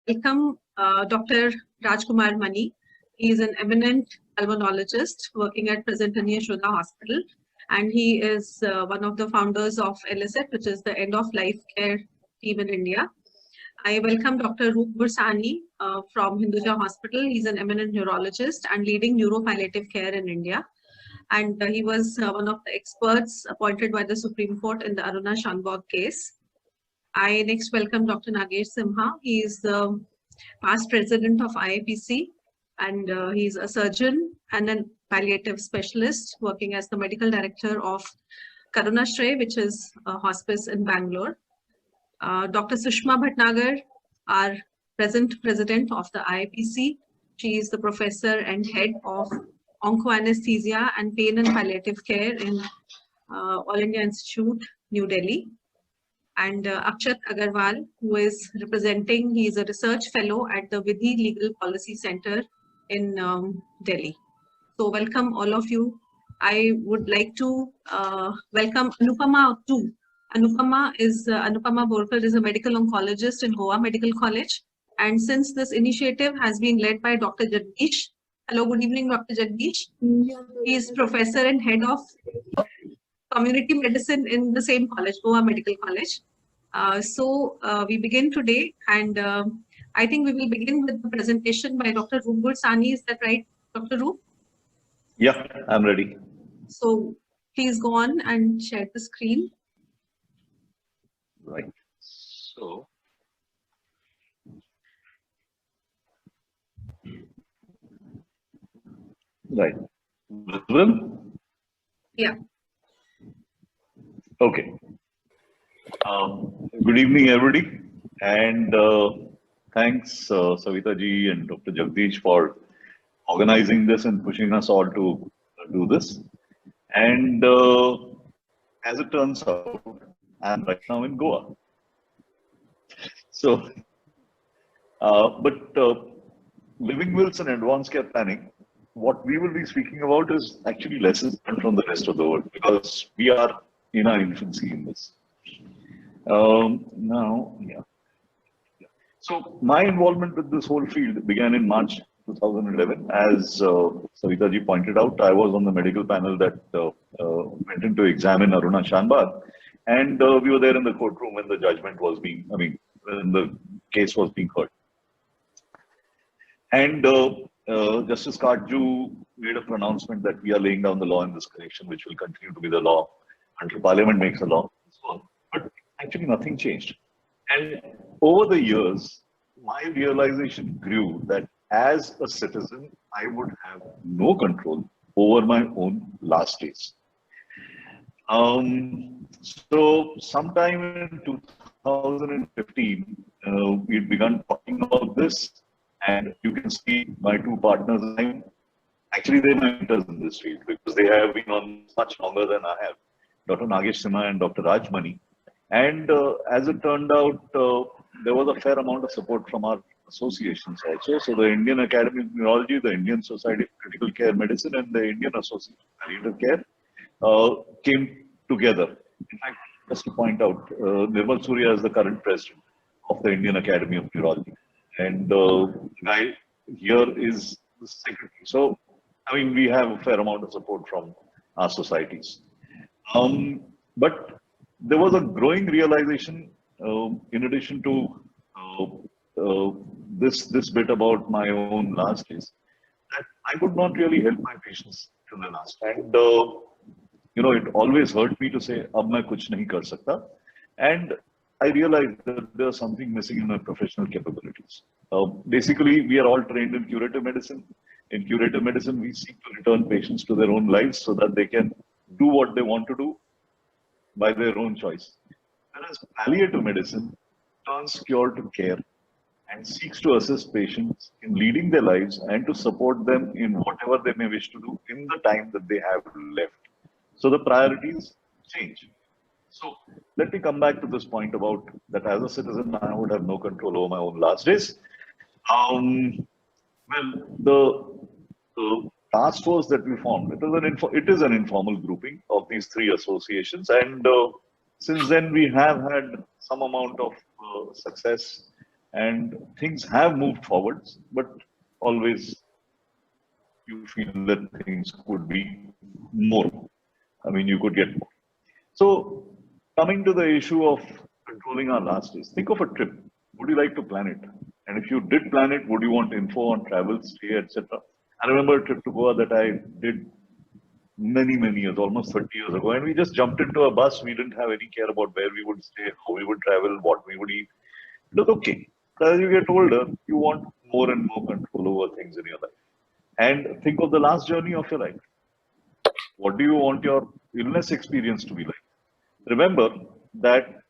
welcome Dr. Rajkumar Mani. He is an eminent pulmonologist working at Present Yashoda Hospital, and he is one of the founders of LSF, which is the End of Life Care team in India. I welcome Dr. Roop Bursani from Hinduja Hospital. He's an eminent neurologist and leading neuropalliative care in India. And he was one of the experts appointed by the Supreme Court in the Aruna Shanbhag case. I next welcome Dr. Nagesh Simha. He is the past president of IAPC, and he's a surgeon and a palliative specialist working as the medical director of Karunashray, which is a hospice in Bangalore. Dr. Sushma Bhatnagar, our present president of the IAPC. She is the professor and head of oncoanesthesia and pain and palliative care in All India Institute, New Delhi. And Akshat Agarwal, who is representing, he is a research fellow at the Vidhi Legal Policy Center in Delhi. So welcome all of you. I would like to welcome Anupama too. Anupama Borkar is a medical oncologist in Goa Medical College. And since this initiative has been led by Dr. Jagdish. Hello, good evening, Dr. Jagdish. He is professor and head of community medicine in the same college, Goa Medical College. So we begin today, and I think we will begin with the presentation by Dr. Roop Bursani. Is that right, Dr. Roop? Yeah, I'm ready. So please go on and share the screen. Right. So, right. Visible? Yeah. Okay. Good evening, everybody, and thanks, Savita ji and Dr. Jagdish for organizing this and pushing us all to do this. And as it turns out, I'm right now in Goa. So, living wills and advanced care planning, what we will be speaking about is actually lessons learned from the rest of the world, because we are in our infancy in this. So my involvement with this whole field began in March 2011. As Savita ji pointed out, I was on the medical panel that went in to examine Aruna Shanbhag, and we were there in the courtroom when the judgment was being, when the case was being heard. And Justice Katju made a pronouncement that we are laying down the law in this connection, which will continue to be the law until Parliament makes a law. But actually nothing changed. And over the years, my realization grew that as a citizen, I would have no control over my own last days. So sometime in 2015, we'd begun talking about this, and you can see my two partners. Actually, they're my mentors in this field because they have been on much longer than I have. Dr. Nagesh Simha and Dr. Raj Mani. And as it turned out, there was a fair amount of support from our associations also. So the Indian Academy of Neurology, the Indian Society of Critical Care Medicine, and the Indian Association of Palliative Care came together. In fact, just to point out, Nirmal Surya is the current president of the Indian Academy of Neurology. And the guy here is the secretary. So, we have a fair amount of support from our societies. But there was a growing realization, in addition to this bit about my own last days, that I could not really help my patients till the last. And it always hurt me to say, "Ab main kuch nahi kar sakta." And I realized that there's something missing in my professional capabilities. Basically, we are all trained in curative medicine. In curative medicine, we seek to return patients to their own lives so that they can do what they want to do by their own choice. Whereas palliative medicine turns cure to care and seeks to assist patients in leading their lives and to support them in whatever they may wish to do in the time that they have left. So the priorities change. So let me come back to this point about that as a citizen, I would have no control over my own last days. The task force that we formed, it is an informal grouping of these three associations, and since then we have had some amount of success and things have moved forwards, but always you feel that things could be more. I mean, you could get more. So, coming to the issue of controlling our last days, think of a trip. Would you like to plan it? And if you did plan it, would you want info on travel, stay, etc.? I remember a trip to Goa that I did many years, almost 30 years ago, and we just jumped into a bus. We didn't have any care about where we would stay, how we would travel, what we would eat. It was okay. As you get older, you want more and more control over things in your life. And think of the last journey of your life. What do you want your illness experience to be like? Remember that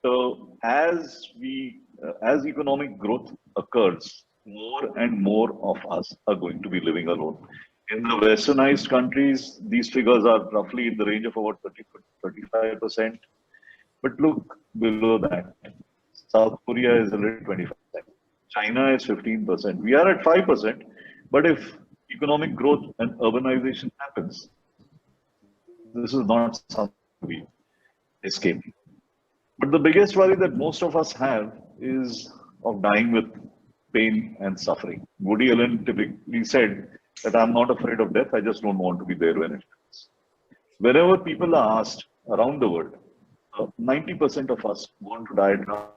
as economic growth occurs, more and more of us are going to be living alone. In the westernized countries, these figures are roughly in the range of about 30, 35%. But look below that. South Korea is already 25%. China is 15%. We are at 5%. But if economic growth and urbanization happens, this is not something we escape. But the biggest worry that most of us have is of dying with pain and suffering. Woody Allen typically said that I'm not afraid of death, I just don't want to be there when it happens. Whenever people are asked around the world, 90% of us want to die now.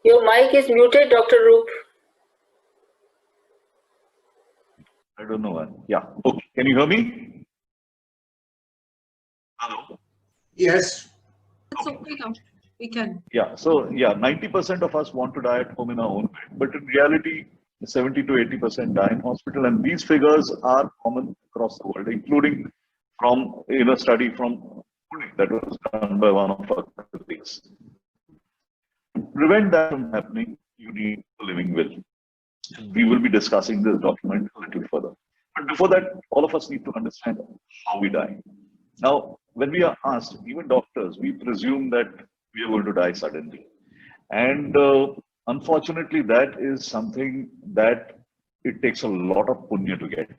Your mic is muted, Dr. Roop. I don't know. Yeah. Okay. Can you hear me? Hello? Yes. It's okay now. We can. Yeah. So, yeah, 90% of us want to die at home in our own bed. But in reality, 70 to 80% die in hospital. And these figures are common across the world, including from a study from Pune that was done by one of our colleagues. To prevent that from happening, you need a living will. We will be discussing this document a little further. But before that, all of us need to understand how we die. Now, when we are asked, even doctors, we presume that we are going to die suddenly. And unfortunately, that is something that it takes a lot of punya to get.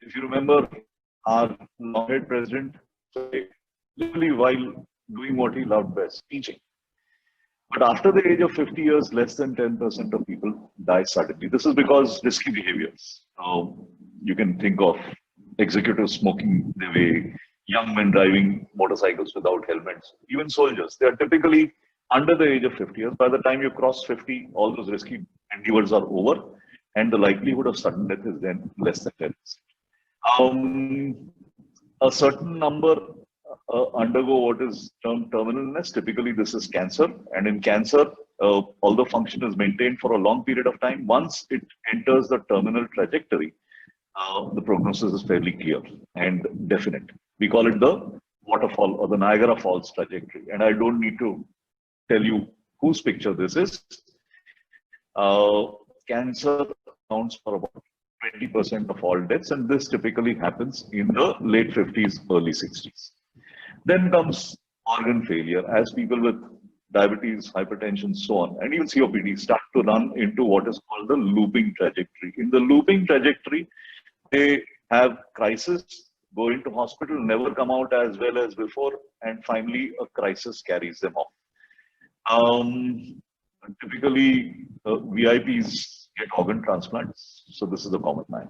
If you remember, our long-haired president, literally while doing what he loved best, teaching. But after the age of 50 years, less than 10% of people die suddenly. This is because risky behaviors. You can think of executives smoking their way, young men driving motorcycles without helmets, even soldiers. They are typically under the age of 50 years. By the time you cross 50, all those risky endeavors are over, and the likelihood of sudden death is then less than 10%. A certain number undergo what is termed terminal illness. Typically, this is cancer. And in cancer, although function is maintained for a long period of time, once it enters the terminal trajectory, the prognosis is fairly clear and definite. We call it the waterfall or the Niagara Falls trajectory. And I don't need to tell you whose picture this is. Cancer accounts for about 20% of all deaths, and this typically happens in the late 50s, early 60s. Then comes organ failure as people with diabetes, hypertension, so on, and even COPD start to run into what is called the looping trajectory. In the looping trajectory, they have crisis, go into hospital, never come out as well as before, and finally a crisis carries them off. Typically, VIPs get organ transplants, so this is the common man.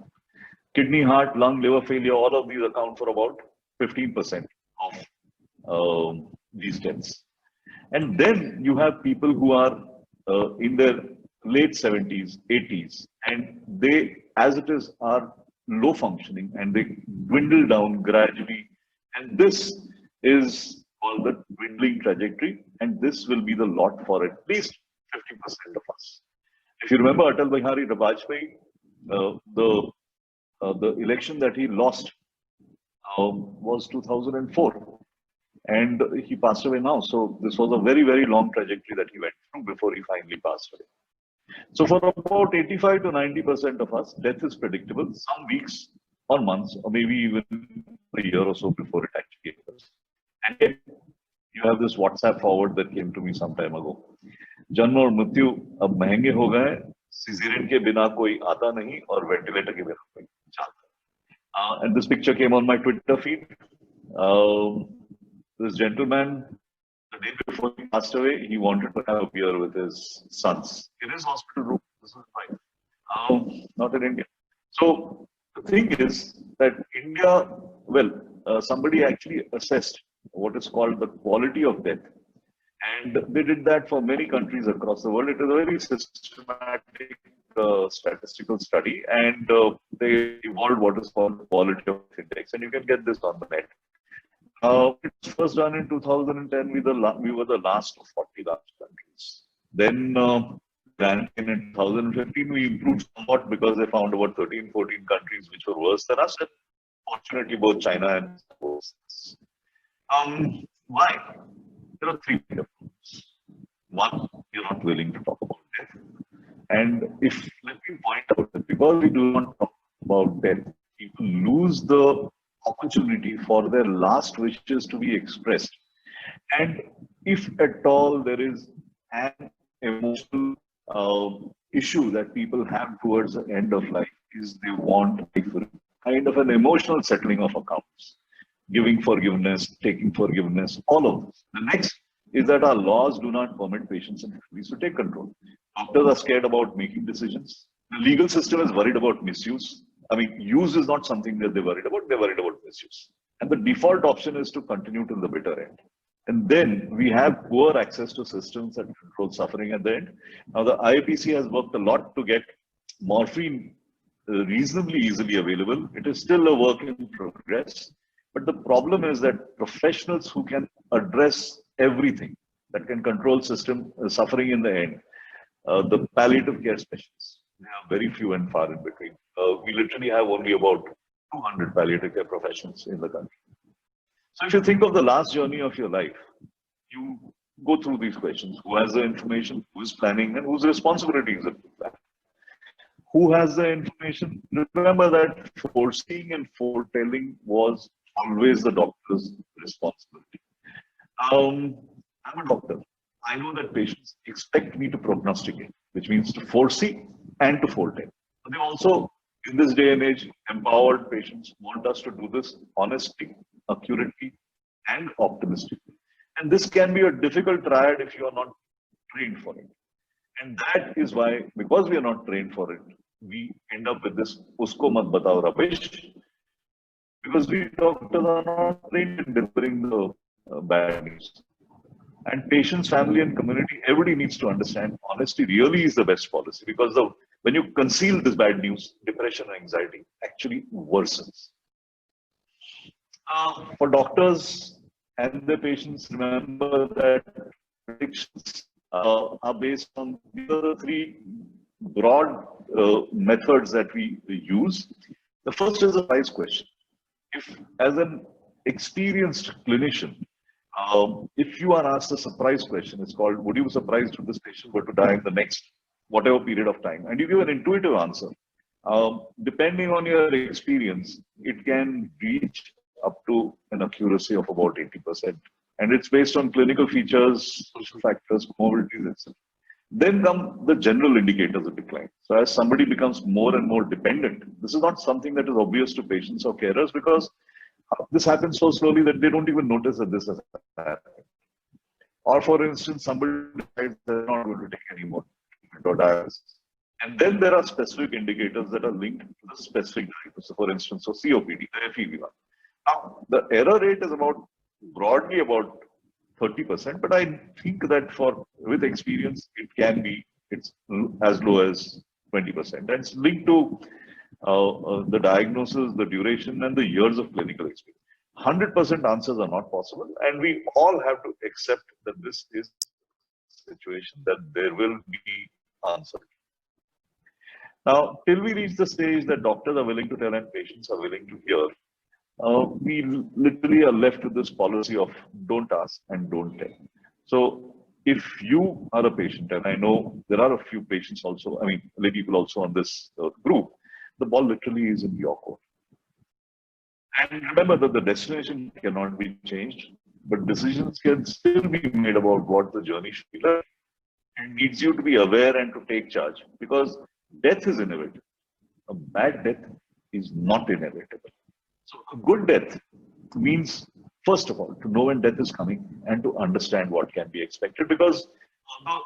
Kidney, heart, lung, liver failure, all of these account for about 15% of these deaths. And then you have people who are in their late 70s, 80s, and they, as it is, are low functioning and they dwindle down gradually. And this is called the dwindling trajectory, and this will be the lot for at least 50% of us. If you remember Atal Bihari Vajpayee, the election that he lost was 2004, and he passed away now. So this was a very long trajectory that he went through before he finally passed away. So for about 85 to 90% of us, death is predictable, some weeks or months, or maybe even a year or so before it actually occurs. And yet, you have this WhatsApp forward that came to me some time ago. जन्म और मृत्यु अब महंगे हो गए, cesarean के बिना कोई आता नहीं और ventilator के बिना कोई जाता. And this picture came on my Twitter feed. This gentleman, the day before he passed away, he wanted to have a beer with his sons in his hospital room. This was fine. Not in India. So the thing is that India, well, somebody actually assessed what is called the quality of death. And they did that for many countries across the world. It is a very systematic statistical study, and they evolved what is called the quality of index. And you can get this on the net. It was first done in 2010. We were the last of 40 large countries. Then in 2015, we improved somewhat because they found about 13, 14 countries which were worse than us. And fortunately, both China and worse. Why? There are three problems. One, you're not willing to talk about death. And let me point out that because we do not talk about death, people lose the opportunity for their last wishes to be expressed. And if at all there is an emotional issue that people have towards the end of life, is they want kind of an emotional settling of accounts. Giving forgiveness, taking forgiveness, all of this. The next is that our laws do not permit patients and families to take control. Doctors are scared about making decisions. The legal system is worried about misuse. I mean, use is not something that they're worried about misuse. And the default option is to continue till the bitter end. And then we have poor access to systems that control suffering at the end. Now, the IAPC has worked a lot to get morphine reasonably easily available. It is still a work in progress. But the problem is that professionals who can address everything, that can control suffering in the end, the palliative care specialists, they are very few and far in between. We literally have only about 200 palliative care professionals in the country. So if you think of the last journey of your life, you go through these questions. Who has the information? Who is planning? And whose responsibility is it to plan? Who has the information? Remember that foreseeing and foretelling was always the doctor's responsibility. I'm a doctor. I know that patients expect me to prognosticate, which means to foresee and to foretell. But they also, in this day and age, empowered patients want us to do this honestly, accurately, and optimistically. And this can be a difficult triad if you are not trained for it. And that is why, because we are not trained for it, we end up with this usko mat batao rubbish. Because we doctors are not trained in delivering the bad news. And patients, family, and community, everybody needs to understand honesty really is the best policy, because when you conceal this bad news, depression and anxiety actually worsens. For doctors and their patients, remember that predictions are based on the other three broad methods that we use. The first is a surprise question. If, as an experienced clinician, if you are asked a surprise question, it's called, would you be surprised if this patient were to die in the next whatever period of time? And you give an intuitive answer. Depending on your experience, it can reach up to an accuracy of about 80%. And it's based on clinical features, social factors, comorbidities, etc. Then come the general indicators of decline. So as somebody becomes more and more dependent, this is not something that is obvious to patients or carers, because this happens so slowly that they don't even notice that this has happened. Or for instance, somebody decides they're not going to take any more treatment or dialysis. And then there are specific indicators that are linked to the specific diagnosis. So for instance, so COPD, the FEV1. Now, the error rate is broadly about 30%, but I think that with experience, it's as low as 20%. And it's linked to the diagnosis, the duration, and the years of clinical experience. 100% answers are not possible, and we all have to accept that this is a situation that there will be answers. Now, till we reach the stage that doctors are willing to tell and patients are willing to hear, we literally are left with this policy of don't ask and don't tell. So if you are a patient, and I know there are a few patients also, lay people also on this group, the ball literally is in your court. And remember that the destination cannot be changed, but decisions can still be made about what the journey should be like. It needs you to be aware and to take charge, because Death is inevitable. A bad death is not inevitable. So a good death means, first of all, to know when death is coming and to understand what can be expected, because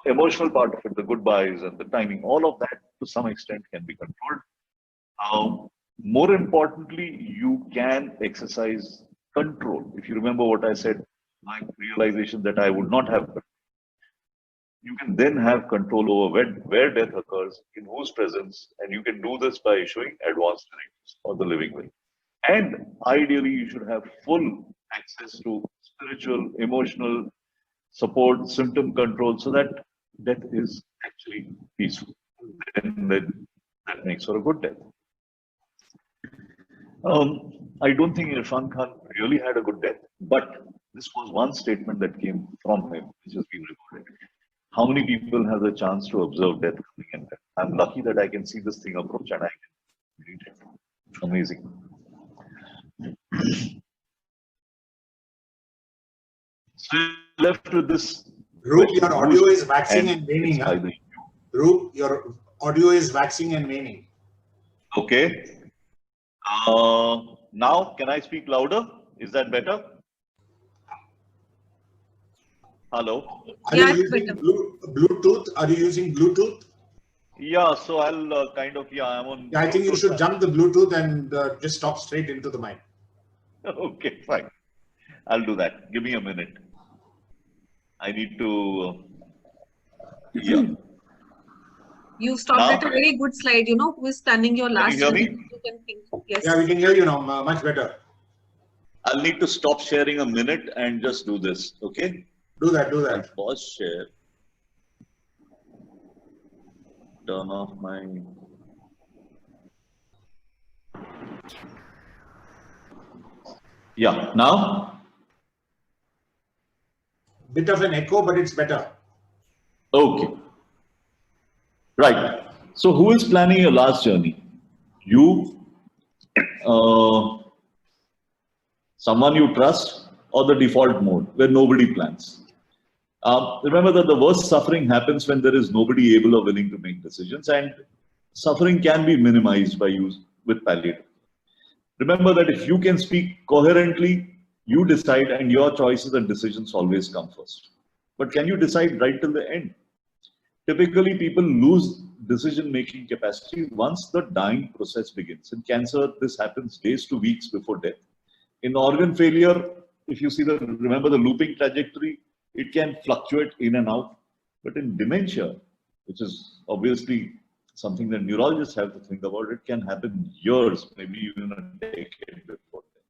the emotional part of it, the goodbyes and the timing, all of that to some extent can be controlled. More importantly, you can exercise control. If you remember what I said, my realization that I would not have, you can then have control over where death occurs, in whose presence, and you can do this by issuing advance directives or the living will. And ideally, you should have full access to spiritual, emotional support, symptom control, so that death is actually peaceful. And that makes for a good death. I don't think Irfan Khan really had a good death, but this was one statement that came from him, which has been recorded. How many people have the chance to observe death coming in? I'm lucky that I can see this thing approach and I can read it. Amazing. So left with this. Roop, your audio is waxing and waning. Huh? Roop, your audio is waxing and waning. Okay. Now, can I speak louder? Is that better? Hello? Are you using Bluetooth? Are you using Bluetooth? Yeah, so I'll I'm on. Yeah, I think you should jump the Bluetooth and just talk straight into the mic. Okay, fine. I'll do that. Give me a minute. I need to. Yeah. You stopped at a very good slide. You know who is standing your last? Can you hear me? You can think. Yes. Yeah, we can hear you now. Much better. I'll need to stop sharing a minute and just do this. Okay. Do that. Do that. Pause share. Turn off my. Yeah. Now. Bit of an echo, but it's better. Okay. Right. So who is planning your last journey? You, someone you trust, or the default mode where nobody plans? Remember that the worst suffering happens when there is nobody able or willing to make decisions, and suffering can be minimized by use with palliative. Remember that if you can speak coherently, you decide, and your choices and decisions always come first. But can you decide right till the end? Typically, people lose decision-making capacity once the dying process begins. In cancer, this happens days to weeks before death. In organ failure, if you see remember the looping trajectory, it can fluctuate in and out. But in dementia, which is obviously something that neurologists have to think about, it can happen years, maybe even a decade before death.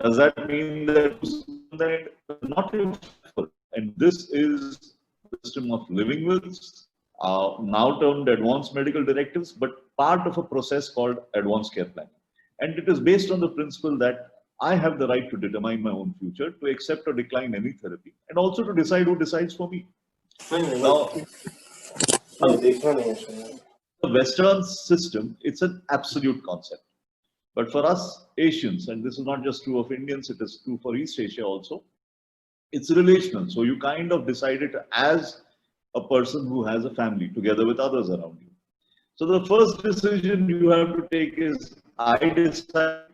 Does that mean that not effort? And this is the system of living wills, now termed advanced medical directives, but part of a process called advanced care planning. And it is based on the principle that I have the right to determine my own future, to accept or decline any therapy, and also to decide who decides for me. Now, the Western system, it's an absolute concept. But for us Asians, and this is not just true of Indians, it is true for East Asia also, it's relational. So you kind of decide it as a person who has a family together with others around you. So the first decision you have to take is I decide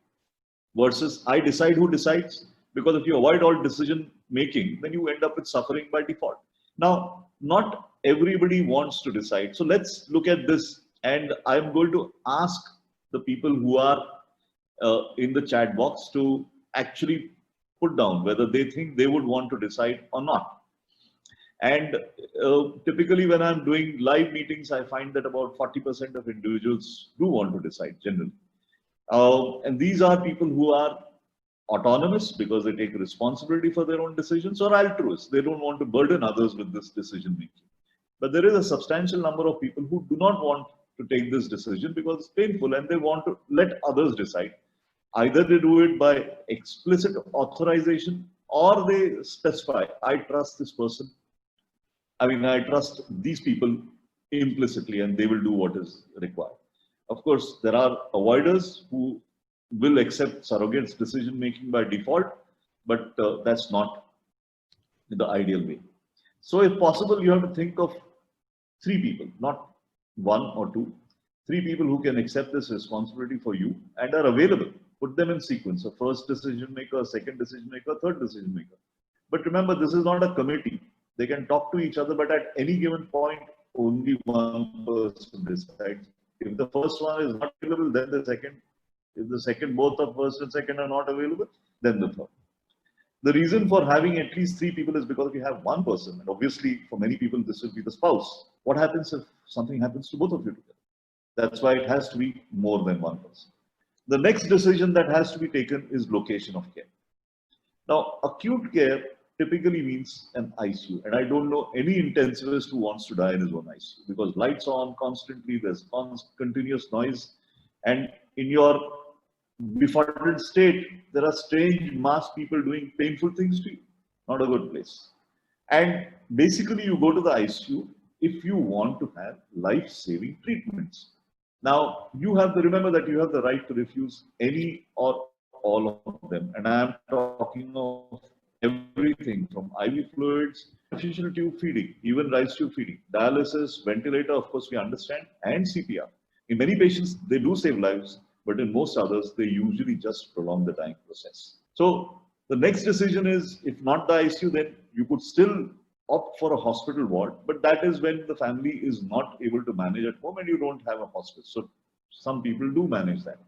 versus I decide who decides. Because if you avoid all decision making, then you end up with suffering by default. Now, not everybody wants to decide. So let's look at this, and I'm going to ask the people who are in the chat box to actually put down whether they think they would want to decide or not. And typically when I'm doing live meetings, I find that about 40% of individuals do want to decide generally. And these are people who are autonomous because they take responsibility for their own decisions, or altruists. They don't want to burden others with this decision making. But there is a substantial number of people who do not want to take this decision because it's painful and they want to let others decide. Either they do it by explicit authorization or they specify, I trust this person. I mean, I trust these people implicitly and they will do what is required. Of course, there are avoiders who will accept surrogates' decision making by default, but that's not the ideal way. So if possible, you have to think of 3 people, not one or two, three people who can accept this responsibility for you and are available. Put them in sequence: a first decision maker, a second decision maker, a third decision maker. But remember, this is not a committee. They can talk to each other, but at any given point, only one person decides. If the first one is not available, then the second. If the second, both the first and second are not available, then the third. The reason for having at least three people is because we have one person, and obviously for many people this will be the spouse. What happens if something happens to both of you together? That's why it has to be more than one person. The next decision that has to be taken is location of care. Now, acute care typically means an ICU, and I don't know any intensivist who wants to die in his own ICU, because lights on constantly, there's continuous noise, and in your befuddled state, there are strange mass people doing painful things to you. Not a good place. And basically, you go to the ICU if you want to have life-saving treatments. Now, you have to remember that you have the right to refuse any or all of them. And I am talking of everything from IV fluids, artificial tube feeding, even rice tube feeding, dialysis, ventilator, of course, we understand, and CPR. In many patients, they do save lives, but in most others, they usually just prolong the dying process. So the next decision is, if not the ICU, then you could still opt for a hospital ward, but that is when the family is not able to manage at home and you don't have a hospice. So some people do manage that.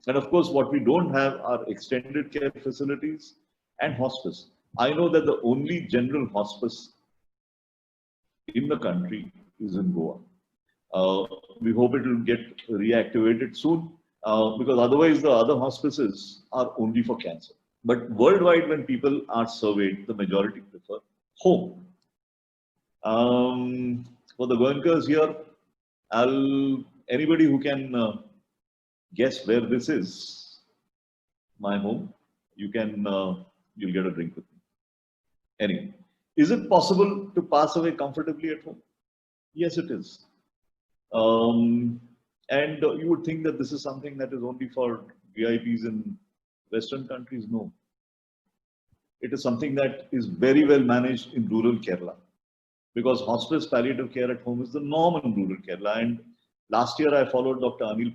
And of course, what we don't have are extended care facilities and hospice. I know that the only general hospice in the country is in Goa. We hope it will get reactivated soon, because otherwise the other hospices are only for cancer. But worldwide, when people are surveyed, the majority prefer home. For the Goenkers here, anybody who can guess where this is, my home, you can, you'll get a drink with me. Anyway, is it possible to pass away comfortably at home? Yes, it is. And you would think that this is something that is only for VIPs in Western countries. No. It is something that is very well managed in rural Kerala, because hospice palliative care at home is the norm in rural Kerala. And last year I followed Dr. Anil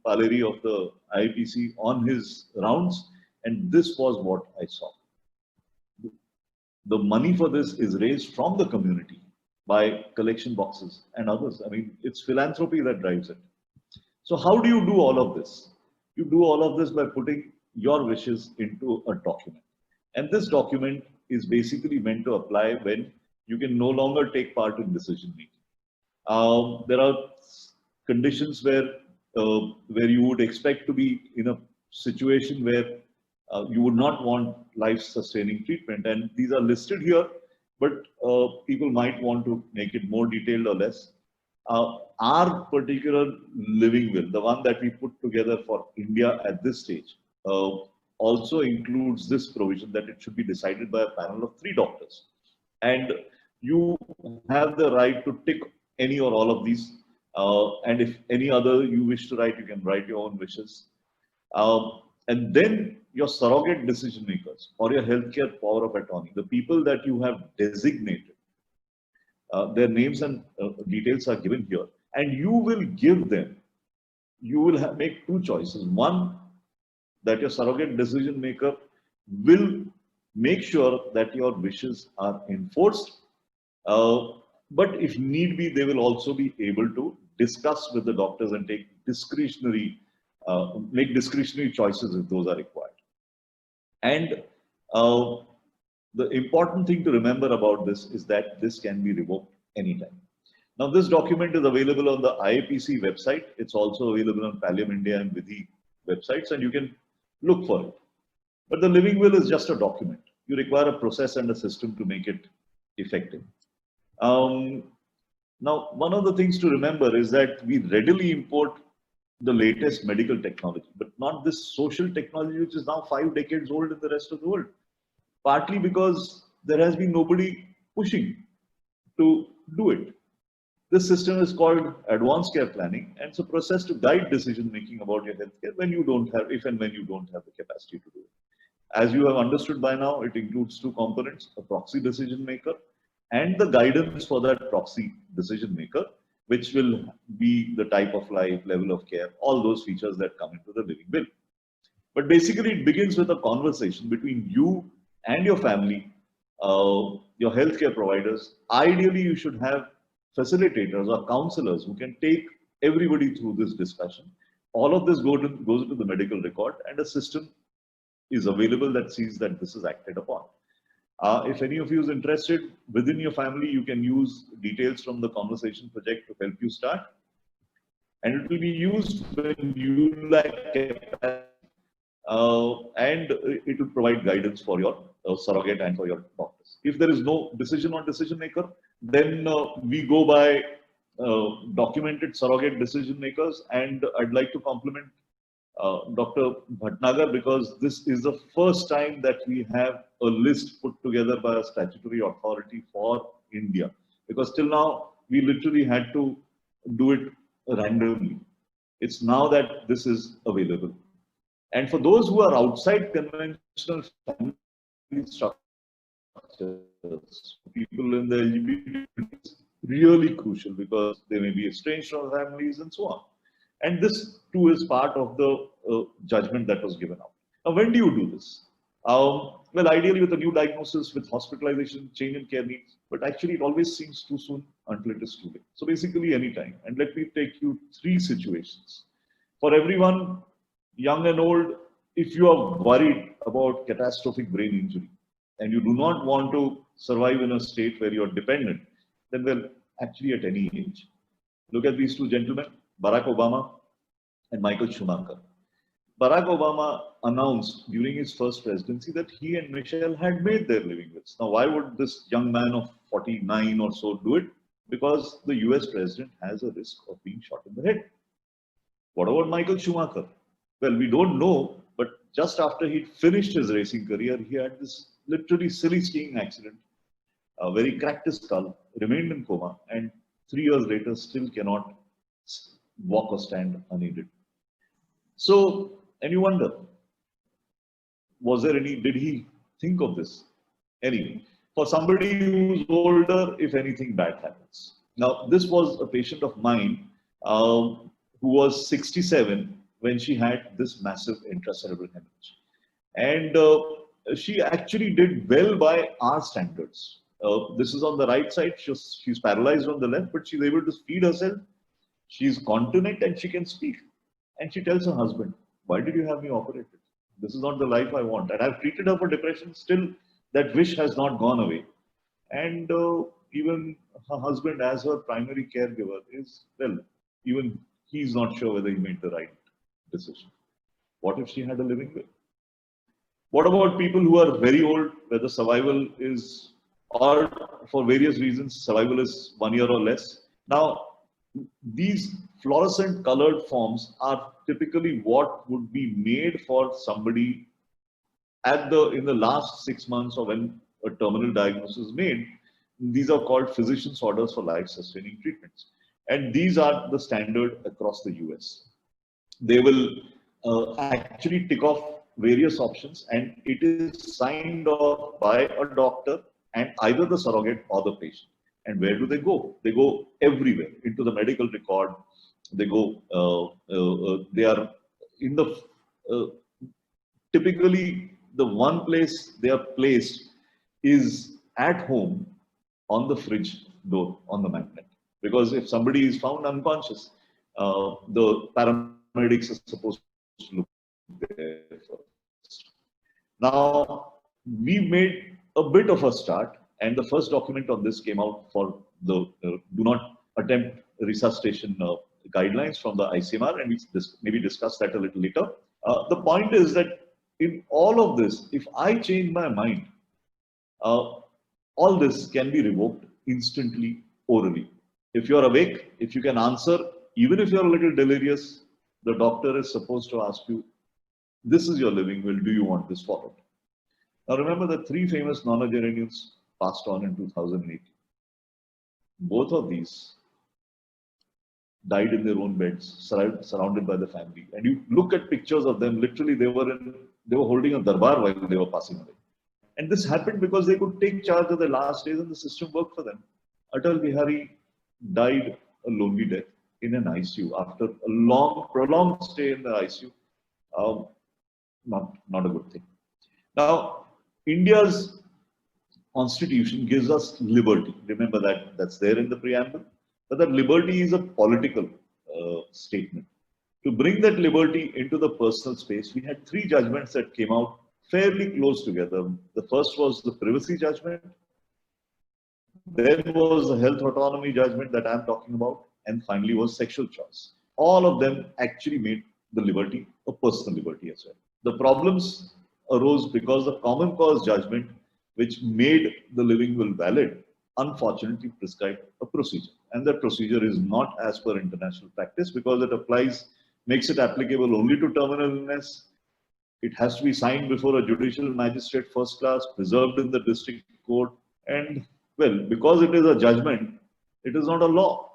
Paleri of the IIPC on his rounds, and this was what I saw. The money for this is raised from the community by collection boxes and others. I mean, it's philanthropy that drives it. So how do you do all of this? You do all of this by putting your wishes into a document. And this document is basically meant to apply when you can no longer take part in decision making. There are conditions where you would expect to be in a situation where you would not want life-sustaining treatment, and these are listed here, but people might want to make it more detailed or less. Our particular living will, the one that we put together for India at this stage, also includes this provision that it should be decided by a panel of 3 doctors. And you have the right to tick any or all of these. And if any other you wish to write, you can write your own wishes. And then your surrogate decision makers or your healthcare power of attorney, the people that you have designated, their names and details are given here, and you will give them, you will make 2 choices. One, that your surrogate decision maker will make sure that your wishes are enforced, but if need be, they will also be able to discuss with the doctors and take discretionary, make discretionary choices if those are required. And the important thing to remember about this is that this can be revoked anytime. Now, this document is available on the IIPC website. It's also available on Pallium India and Vidhi websites, and you can look for it. But the living will is just a document. You require a process and a system to make it effective. Now, one of the things to remember is that we readily import the latest medical technology, but not this social technology, which is now 5 decades old in the rest of the world. Partly because there has been nobody pushing to do it. This system is called advanced care planning, and it's a process to guide decision making about your healthcare when you don't have, if and when you don't have the capacity to do it. As you have understood by now, it includes 2 components: a proxy decision maker and the guidance for that proxy decision maker, which will be the type of life, level of care, all those features that come into the living will. But basically, it begins with a conversation between you and your family, your healthcare providers. Ideally, you should have facilitators or counselors who can take everybody through this discussion. All of this goes into the medical record, and a system is available that sees that this is acted upon. If any of you is interested within your family, you can use details from the conversation project to help you start. And it will be used when you lack capacity, and it will provide guidance for your surrogate and for your doctors. If there is no decision on decision maker, then we go by documented surrogate decision makers. And I'd like to compliment Dr. Bhatnagar, because this is the first time that we have a list put together by a statutory authority for India. Because till now, we literally had to do it randomly. It's now that this is available. And for those who are outside conventional family structures, people in the LGBT, it's really crucial because they may be estranged from families and so on. And this too is part of the judgment that was given out. Now, when do you do this? Well, ideally with a new diagnosis, with hospitalization, change in care needs, but actually it always seems too soon until it is too late. So basically anytime. And let me take you 3 situations. For everyone, young and old, if you are worried about catastrophic brain injury and you do not want to survive in a state where you're dependent, then well, actually at any age. Look at these 2 gentlemen, Barack Obama and Michael Schumacher. Barack Obama announced during his first presidency that he and Michelle had made their living wills. Now, why would this young man of 49 or so do it? Because the US president has a risk of being shot in the head. What about Michael Schumacher? Well, we don't know, but just after he finished his racing career, he had this literally silly skiing accident, where he cracked his skull, remained in coma, and 3 years later still cannot walk or stand unaided. So, and you wonder, did he think of this? Anyway, for somebody who's older, if anything bad happens. Now, this was a patient of mine who was 67 when she had this massive intracerebral hemorrhage. And she actually did well by our standards. This is on the right side. She's paralyzed on the left, but she's able to feed herself. She's continent and she can speak. And she tells her husband, why did you have me operated? This is not the life I want. And I've treated her for depression. Still, that wish has not gone away. And even her husband, as her primary caregiver, is, well, even he's not sure whether he made the right decision. What if she had a living will? What about people who are very old, where the survival is, or for various reasons, survival is 1 year or less? Now, these fluorescent colored forms are typically what would be made for somebody in the last 6 months or when a terminal diagnosis is made. These are called physician's orders for life-sustaining treatments. And these are the standard across the US. They will actually tick off various options, and it is signed off by a doctor and either the surrogate or the patient. And where do they go? They go everywhere, into the medical record. They go, they are in the, typically the one place they are placed is at home on the fridge door, on the magnet. Because if somebody is found unconscious, the paramedics are supposed to look there first. Now, we made a bit of a start, and the first document on this came out for the do not attempt resuscitation guidelines from the ICMR, and we maybe discuss that a little later. The point is that in all of this, if I change my mind, all this can be revoked instantly orally. If you're awake, if you can answer, even if you're a little delirious, the doctor is supposed to ask you, this is your living will, do you want this followed? Now remember the 3 famous nonagenarians passed on in 2008. Both of these died in their own beds, surrounded by the family. And you look at pictures of them, literally they were holding a darbar while they were passing away. And this happened because they could take charge of their last days and the system worked for them. Atal Bihari died a lonely death in an ICU after a long, prolonged stay in the ICU. Not a good thing. Now, India's constitution gives us liberty. Remember that that's there in the preamble. But that liberty is a political statement. To bring that liberty into the personal space, we had three judgments that came out fairly close together. The first was the privacy judgment. Then was the health autonomy judgment that I'm talking about. And finally was sexual choice. All of them actually made the liberty a personal liberty as well. The problems arose because the common cause judgment, which made the living will valid, unfortunately prescribed a procedure. And that procedure is not as per international practice because it makes it applicable only to terminal illness. It has to be signed before a judicial magistrate first class, preserved in the district court. And well, because it is a judgment, it is not a law.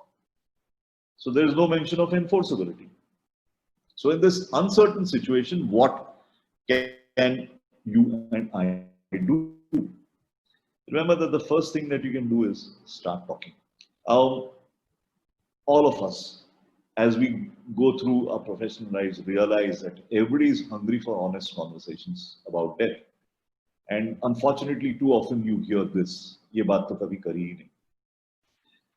So there is no mention of enforceability. So in this uncertain situation, what can you and I do? Remember that the first thing that you can do is start talking. All of us, as we go through our professional lives, realize that everybody is hungry for honest conversations about death. And unfortunately, too often you hear this, "Ye baat to kabhi kari hi nahi."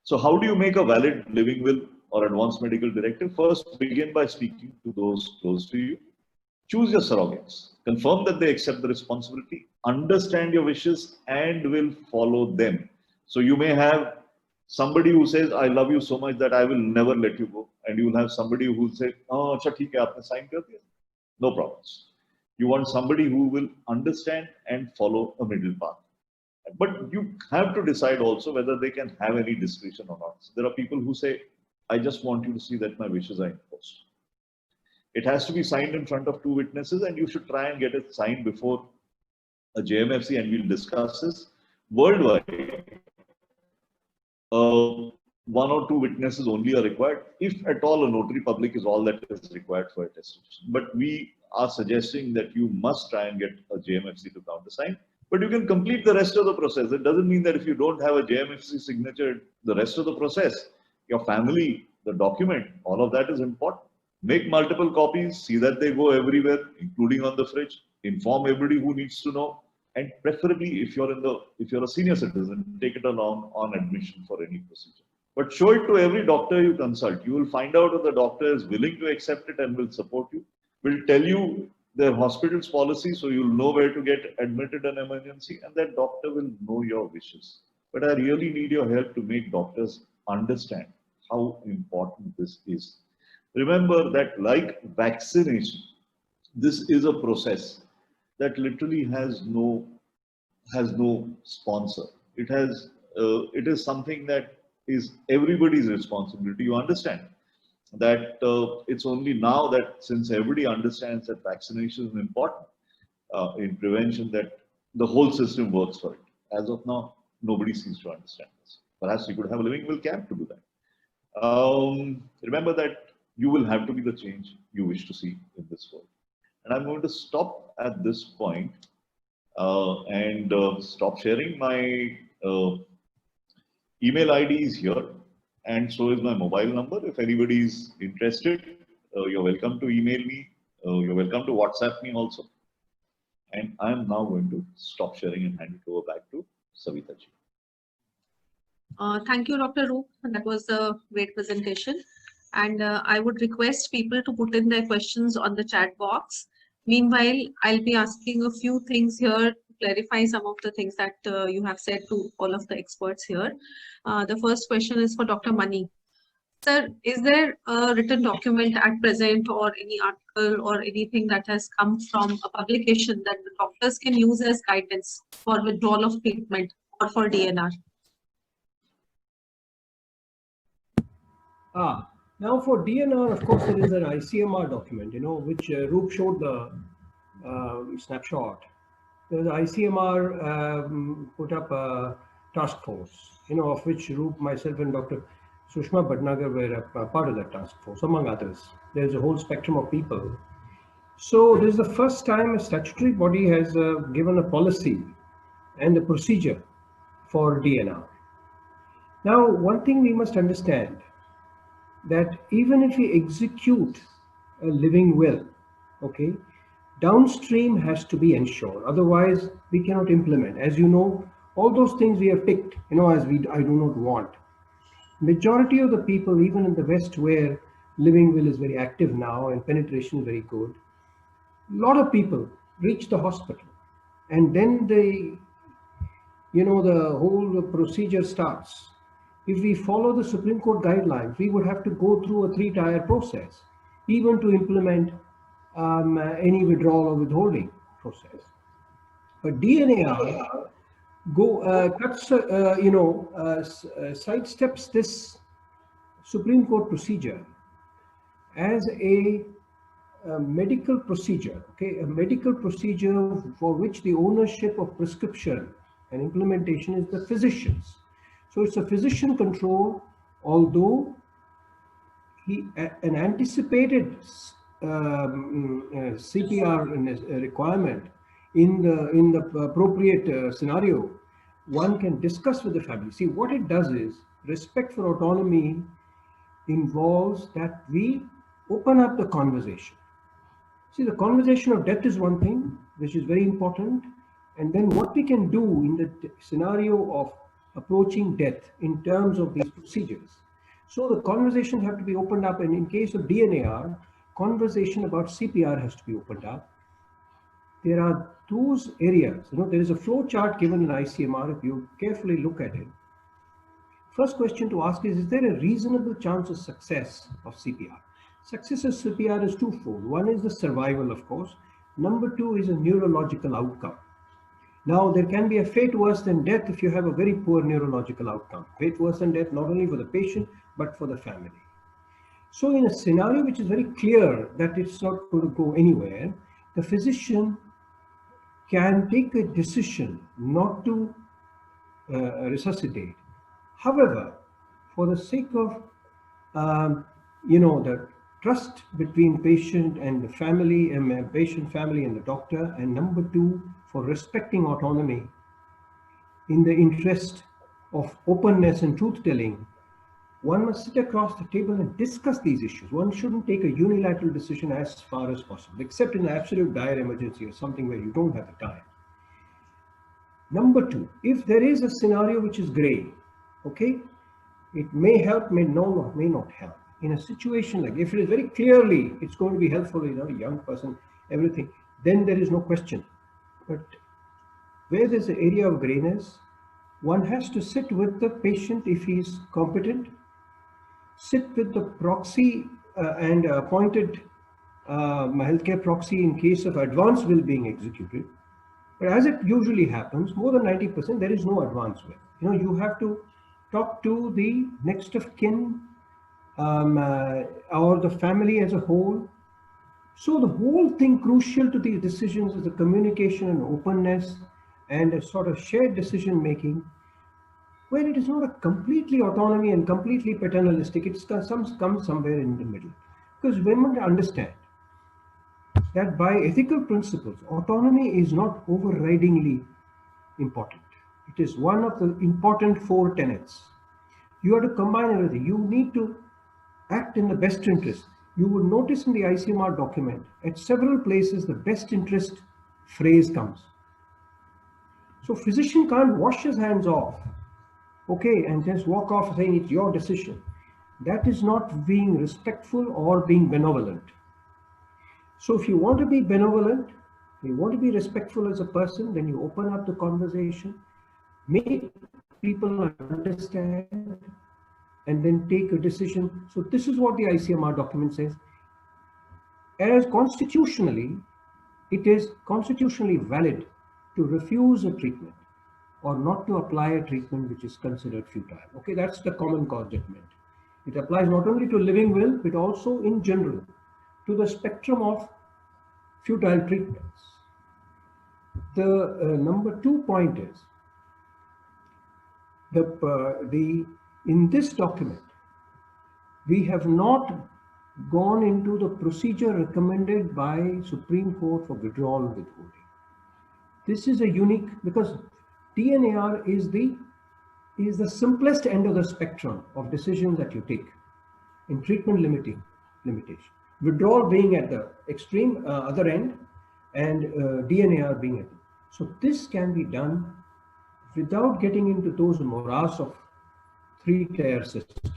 So how do you make a valid living will or advance medical directive? First, begin by speaking to those close to you. Choose your surrogates. Confirm that they accept the responsibility, understand your wishes, and will follow them. So you may have somebody who says, "I love you so much that I will never let you go." And you will have somebody who will say, "Oh, acha, theek hai, aapne sign kar diya." No problems. You want somebody who will understand and follow a middle path. But you have to decide also whether they can have any discretion or not. So there are people who say, "I just want you to see that my wishes are enforced." It has to be signed in front of two witnesses, and you should try and get it signed before a JMFC, and we'll discuss this. Worldwide, one or two witnesses only are required. If at all, a notary public is all that is required for attestation. But we are suggesting that you must try and get a JMFC to countersign. But you can complete the rest of the process. It doesn't mean that if you don't have a JMFC signature, the rest of the process, your family, the document, all of that is important. Make multiple copies, see that they go everywhere, including on the fridge. Inform everybody who needs to know. And preferably, if you're a senior citizen, take it along on admission for any procedure. But show it to every doctor you consult. You will find out if the doctor is willing to accept it and will support you. Will tell you their hospital's policy, so you'll know where to get admitted in emergency, and that doctor will know your wishes. But I really need your help to make doctors understand how important this is. Remember that, like vaccination, this is a process that literally has no sponsor. It is something that is everybody's responsibility. You understand that it's only now that, since everybody understands that vaccination is important in prevention, that the whole system works for it. As of now, nobody seems to understand this. Perhaps you could have a living will camp to do that. Remember that you will have to be the change you wish to see in this world. And I'm going to stop at this point and stop sharing. My email ID is here, and so is my mobile number. If anybody is interested, you're welcome to email me. You're welcome to WhatsApp me also. And I'm now going to stop sharing and hand it over back to Savita ji. Thank you, Dr. Roop. That was a great presentation. And I would request people to put in their questions on the chat box. Meanwhile, I'll be asking a few things here to clarify some of the things that you have said to all of the experts here. The first question is for Dr. Mani. Sir, is there a written document at present, or any article or anything that has come from a publication that the doctors can use as guidance for withdrawal of treatment or for DNR? Now for DNR, of course, there is an ICMR document, which Roop showed the snapshot. There's an ICMR put up a task force, of which Roop, myself, and Dr. Sushma Bhatnagar were a part of that task force, among others. There's a whole spectrum of people. So this is the first time a statutory body has given a policy and a procedure for DNR. Now, one thing we must understand, that even if we execute a living will, okay, downstream has to be ensured. Otherwise, we cannot implement. As you know, all those things we have ticked, as I do not want. Majority of the people, even in the West, where living will is very active now and penetration is very good, a lot of people reach the hospital and then the whole procedure starts. If we follow the Supreme Court guidelines, we would have to go through a 3-tier process, even to implement any withdrawal or withholding process. But DNAR sidesteps this Supreme Court procedure as a medical procedure, okay, a medical procedure for which the ownership of prescription and implementation is the physicians. So it's a physician control, although an anticipated CPR requirement in the appropriate scenario, one can discuss with the family. See, what it does is, respect for autonomy involves that we open up the conversation. See, the conversation of death is one thing, which is very important. And then what we can do in the scenario of approaching death in terms of these procedures. So the conversations have to be opened up. And in case of DNAR, conversation about CPR has to be opened up. There are those areas, there is a flow chart given in ICMR if you carefully look at it. First question to ask is there a reasonable chance of success of CPR? Success of CPR is twofold. One is the survival, of course. Number 2 is a neurological outcome. Now, there can be a fate worse than death if you have a very poor neurological outcome. Fate worse than death, not only for the patient, but for the family. So in a scenario which is very clear that it's not going to go anywhere, the physician can take a decision not to resuscitate. However, for the sake of, the trust between patient and the family, and patient, family, and the doctor, and number 2, for respecting autonomy, in the interest of openness and truth-telling, one must sit across the table and discuss these issues. One shouldn't take a unilateral decision as far as possible, except in an absolute dire emergency or something where you don't have the time. Number 2, if there is a scenario which is gray, okay, it may help, may not help. In a situation like, if it is very clearly it's going to be helpful, a young person, everything, then there is no question. But where there's an area of grayness, one has to sit with the patient if he is competent, sit with the proxy and appointed healthcare proxy in case of advance will being executed. But as it usually happens, more than 90%, there is no advance will. You have to talk to the next of kin or the family as a whole. So the whole thing crucial to these decisions is the communication and openness and a sort of shared decision making, where it is not a completely autonomy and completely paternalistic. It comes somewhere in the middle. Because women understand that by ethical principles, autonomy is not overridingly important. It is one of the important 4 tenets. You have to combine everything. You need to act in the best interest. You would notice in the ICMR document, at several places, the best interest phrase comes. So physician can't wash his hands off, okay, and just walk off saying it's your decision. That is not being respectful or being benevolent. So if you want to be benevolent, you want to be respectful as a person, then you open up the conversation, make people understand, and then take a decision. So this is what the ICMR document says. As constitutionally, it is constitutionally valid to refuse a treatment or not to apply a treatment which is considered futile. Okay, that's the common cause judgment. It applies not only to living will, but also in general to the spectrum of futile treatments. The number 2 point is in this document, we have not gone into the procedure recommended by Supreme Court for withdrawal and withholding. This is a unique, because DNAR is the simplest end of the spectrum of decisions that you take. in treatment limitation. Withdrawal being at the extreme other end, and DNAR being at. So this can be done without getting into those morass of three-tier systems.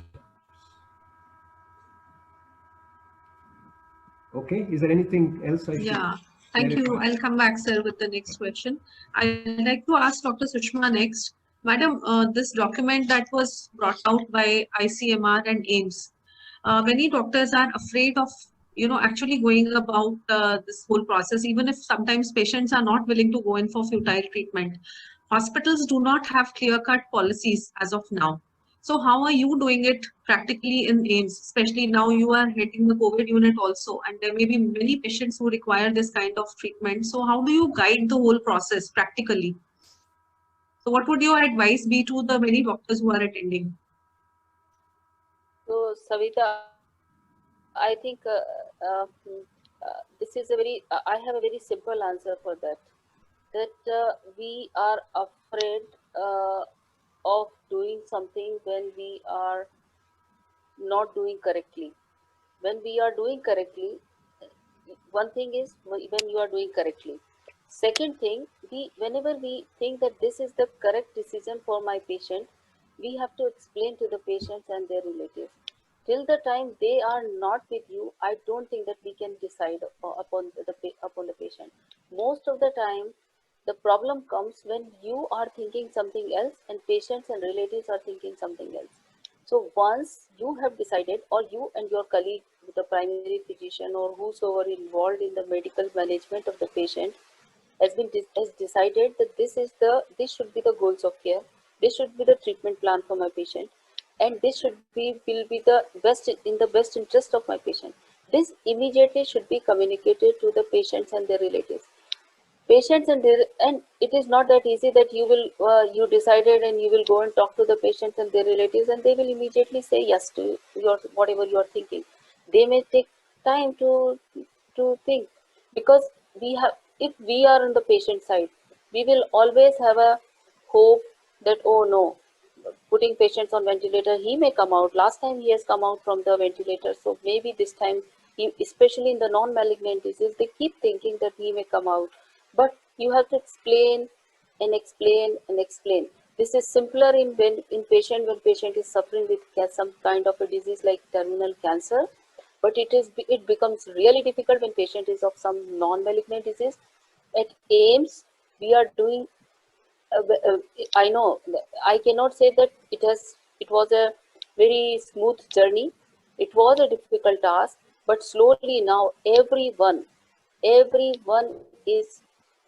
Okay, is there anything else I should? Yeah, thank you. I'll come back, sir, with the next question. I'd like to ask Dr. Sushma next. Madam, this document that was brought out by ICMR and AIMS, many doctors are afraid of, actually going about this whole process, even if sometimes patients are not willing to go in for futile treatment. Hospitals do not have clear-cut policies as of now. So how are you doing it practically in AIMS, especially now you are heading the COVID unit also, and there may be many patients who require this kind of treatment. So how do you guide the whole process practically? So what would your advice be to the many doctors who are attending? So, Savita, I think this is a very, I have a very simple answer for that. That we are afraid of doing something when we are not doing correctly. When we are doing correctly, one thing is when you are doing correctly. Second thing, whenever we think that this is the correct decision for my patient, we have to explain to the patients and their relatives. Till the time they are not with you, I don't think that we can decide upon the patient. Most of the time, the problem comes when you are thinking something else and patients and relatives are thinking something else. So once you have decided, or you and your colleague, the primary physician or whosoever involved in the medical management of the patient has decided that this should be the goals of care, this should be the treatment plan for my patient, and this will be the best in the best interest of my patient. This immediately should be communicated to the patients and their relatives. Patients and it is not that easy that you decided and you will go and talk to the patients and their relatives and they will immediately say yes to your whatever you are thinking. They may take time to think, because if we are on the patient side, we will always have a hope that, oh no, putting patients on ventilator, he may come out. Last time he has come out from the ventilator, so maybe this time especially in the non-malignant disease, they keep thinking that he may come out. But you have to explain and explain and explain. This is simpler in when patient is suffering with some kind of a disease like terminal cancer, but it becomes really difficult when patient is of some non-malignant disease. At AIMS, we are doing I know I cannot say that it was a very smooth journey. It was a difficult task, but slowly now everyone is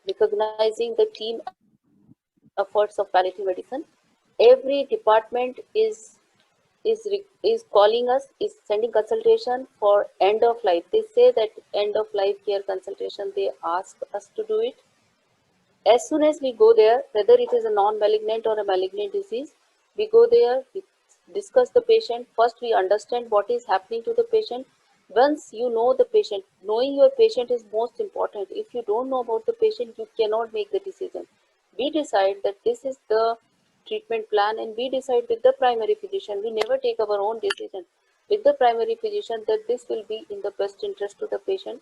recognizing the team efforts of palliative medicine. Every department is calling us, is sending consultation for end of life. They say that end of life care consultation, they ask us to do it. As soon as we go there, whether it is a non-malignant or a malignant disease, we go there, we discuss the patient. First, we understand what is happening to the patient. Once you know the patient, knowing your patient is most important. If you don't know about the patient, you cannot make the decision. We decide that this is the treatment plan and we decide with the primary physician. We never take our own decision. With the primary physician that this will be in the best interest to the patient.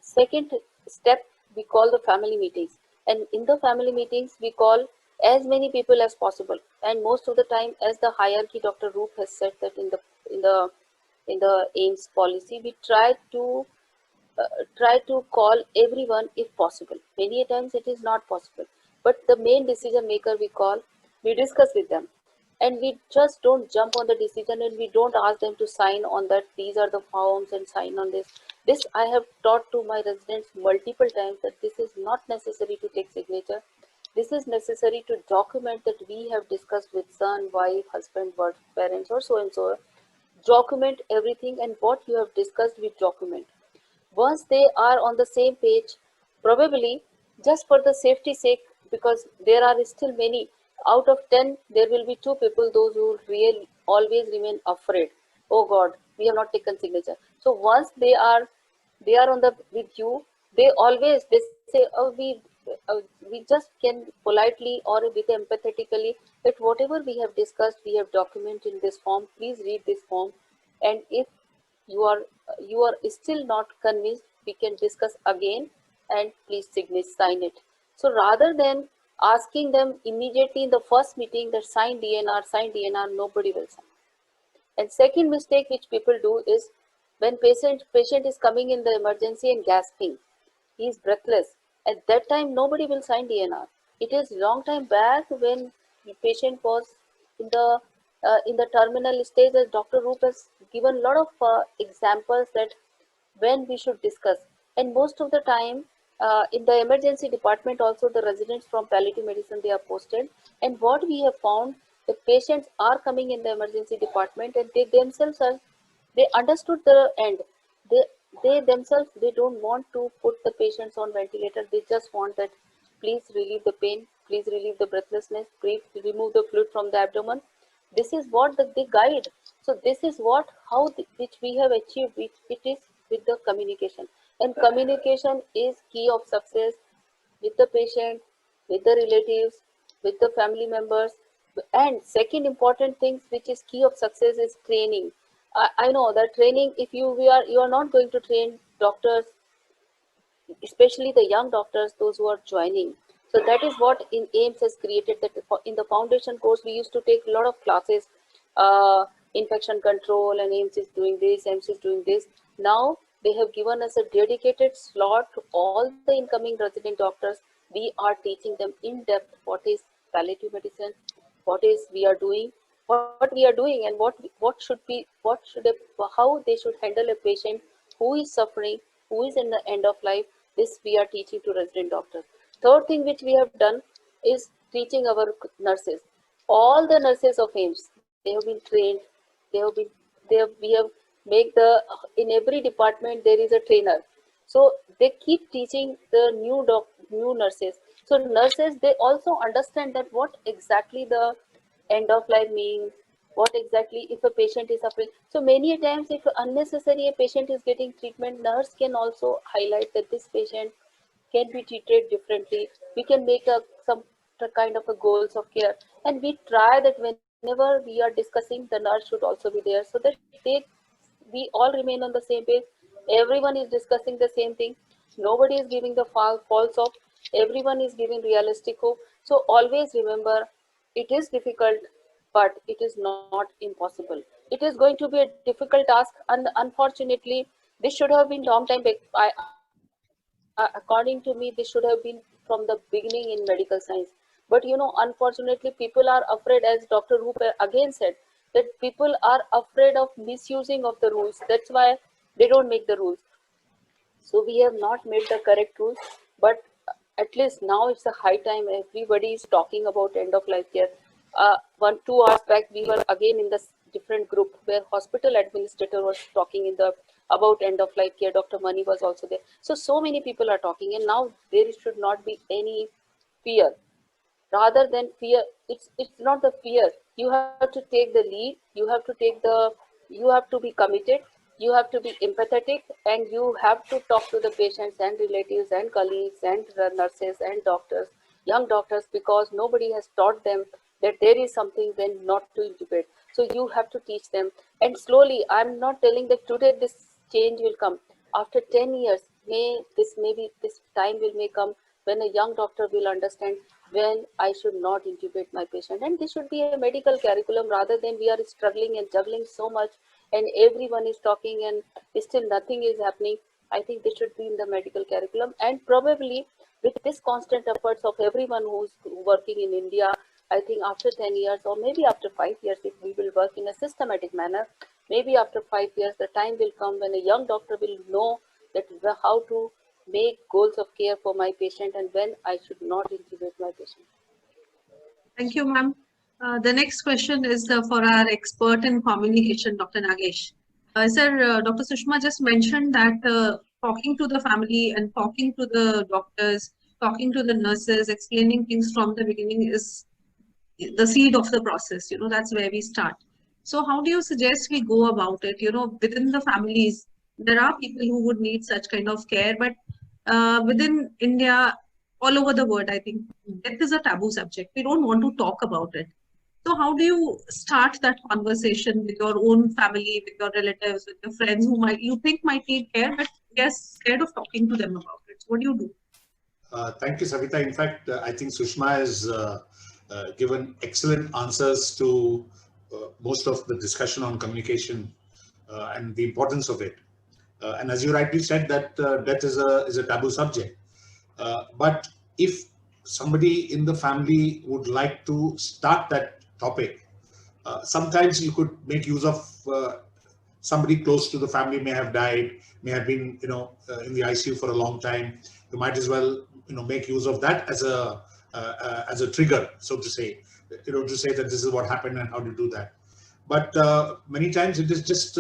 Second step, we call the family meetings, and in the family meetings we call as many people as possible, and most of the time, as the hierarchy Dr. Roop has said that in the AIMS policy, we try to call everyone if possible. Many times it is not possible, but the main decision maker we call, we discuss with them, and we just don't jump on the decision and we don't ask them to sign on that these are the forms and sign on this. I have taught to my residents multiple times that this is not necessary to take signature. This is necessary to document that we have discussed with son, wife, husband, wife, parents, or so and so. Document everything, and what you have discussed, we document. Once they are on the same page, probably just for the safety sake, because there are still many, out of 10 there will be 2 people those who really always remain afraid. Oh god, we have not taken signature. So once they are on the with you, they say, oh, we just can politely or with empathetically that whatever we have discussed, we have documented in this form, please read this form And if you are still not convinced, we can discuss again, and please sign it. So rather than asking them immediately in the first meeting that sign DNR, nobody will sign. And second mistake which people do is when patient is coming in the emergency and gasping, he is breathless. At that time, nobody will sign DNR. It is long time back when the patient was in the terminal stage, as Dr. Roop has given a lot of examples that when we should discuss. And most of the time, in the emergency department also, the residents from palliative medicine, they are posted. And what we have found, the patients are coming in the emergency department and they themselves are, they understood the end. They themselves, they don't want to put the patients on ventilator. They just want that, please relieve the pain, please relieve the breathlessness, please remove the fluid from the abdomen. This is what they guide. So this is what, which we have achieved, it is with the communication. And communication is key of success with the patient, with the relatives, with the family members. And second important thing which is key of success is training. I know that training, if you are not going to train doctors, especially the young doctors, those who are joining. So that is what in AIIMS has created, that in the foundation course we used to take a lot of classes, infection control, and AIIMS is doing this, AIIMS is doing this. Now they have given us a dedicated slot to all the incoming resident doctors. We are teaching them in depth what is palliative medicine, what is we are doing, what we are doing, and how they should handle a patient who is suffering, who is in the end of life. This we are teaching to resident doctors. Third thing which we have done is teaching our nurses. All the nurses of AIIMS, they have been trained. We have make in every department there is a trainer. So they keep teaching the new nurses. So nurses, they also understand that what exactly the end of life means, what exactly if a patient is suffering. So many times if unnecessary a patient is getting treatment, nurse can also highlight that this patient can be treated differently. We can make some kind of a goals of care, and we try that whenever we are discussing, the nurse should also be there, so that we all remain on the same page. Everyone is discussing the same thing. Nobody is giving the false hope. Everyone is giving realistic hope. So always remember, it is difficult, but it is not impossible. It is going to be a difficult task, and unfortunately, this should have been long time back. According to me, this should have been from the beginning in medical science. But unfortunately, people are afraid, as Dr. Roop again said, that people are afraid of misusing of the rules. That's why they don't make the rules. So we have not made the correct rules, but at least now it's a high time. Everybody is talking about end of life care. 1-2 hours back, we were again in the different group where hospital administrator was talking about end of life care. Dr. Mani was also there. So many people are talking, and now there should not be any fear. Rather than fear, it's not the fear. You have to take the lead. You have to be committed. You have to be empathetic, and you have to talk to the patients and relatives and colleagues and nurses and doctors, young doctors, because nobody has taught them that there is something when not to intubate. So you have to teach them, and slowly, I'm not telling that today this change will come. After 10 years, maybe this time may come when a young doctor will understand when I should not intubate my patient. And this should be a medical curriculum, rather than we are struggling and juggling so much and everyone is talking and still nothing is happening. I think this should be in the medical curriculum, and probably with this constant efforts of everyone who's working in India, I think after 10 years or maybe after 5 years, if we will work in a systematic manner, maybe after 5 years, the time will come when a young doctor will know that how to make goals of care for my patient and when I should not intubate my patient. Thank you, ma'am. The next question is for our expert in communication, Dr. Nagesh. Sir, Dr. Sushma just mentioned that talking to the family and talking to the doctors, talking to the nurses, explaining things from the beginning is the seed of the process. That's where we start. So how do you suggest we go about it? Within the families, there are people who would need such kind of care, but within India, all over the world, I think death is a taboo subject. We don't want to talk about it. So how do you start that conversation with your own family, with your relatives, with your friends who you think might need care, but you're scared of talking to them about it? So what do you do? Thank you, Savita. In fact, I think Sushma has given excellent answers to most of the discussion on communication and the importance of it. And as you rightly said, that death is a taboo subject. But if somebody in the family would like to start that topic, sometimes you could make use of somebody close to the family may have died, may have been, in the ICU for a long time. You might as well, make use of that as a trigger, so to say, to say that this is what happened and how to do that. But many times it is just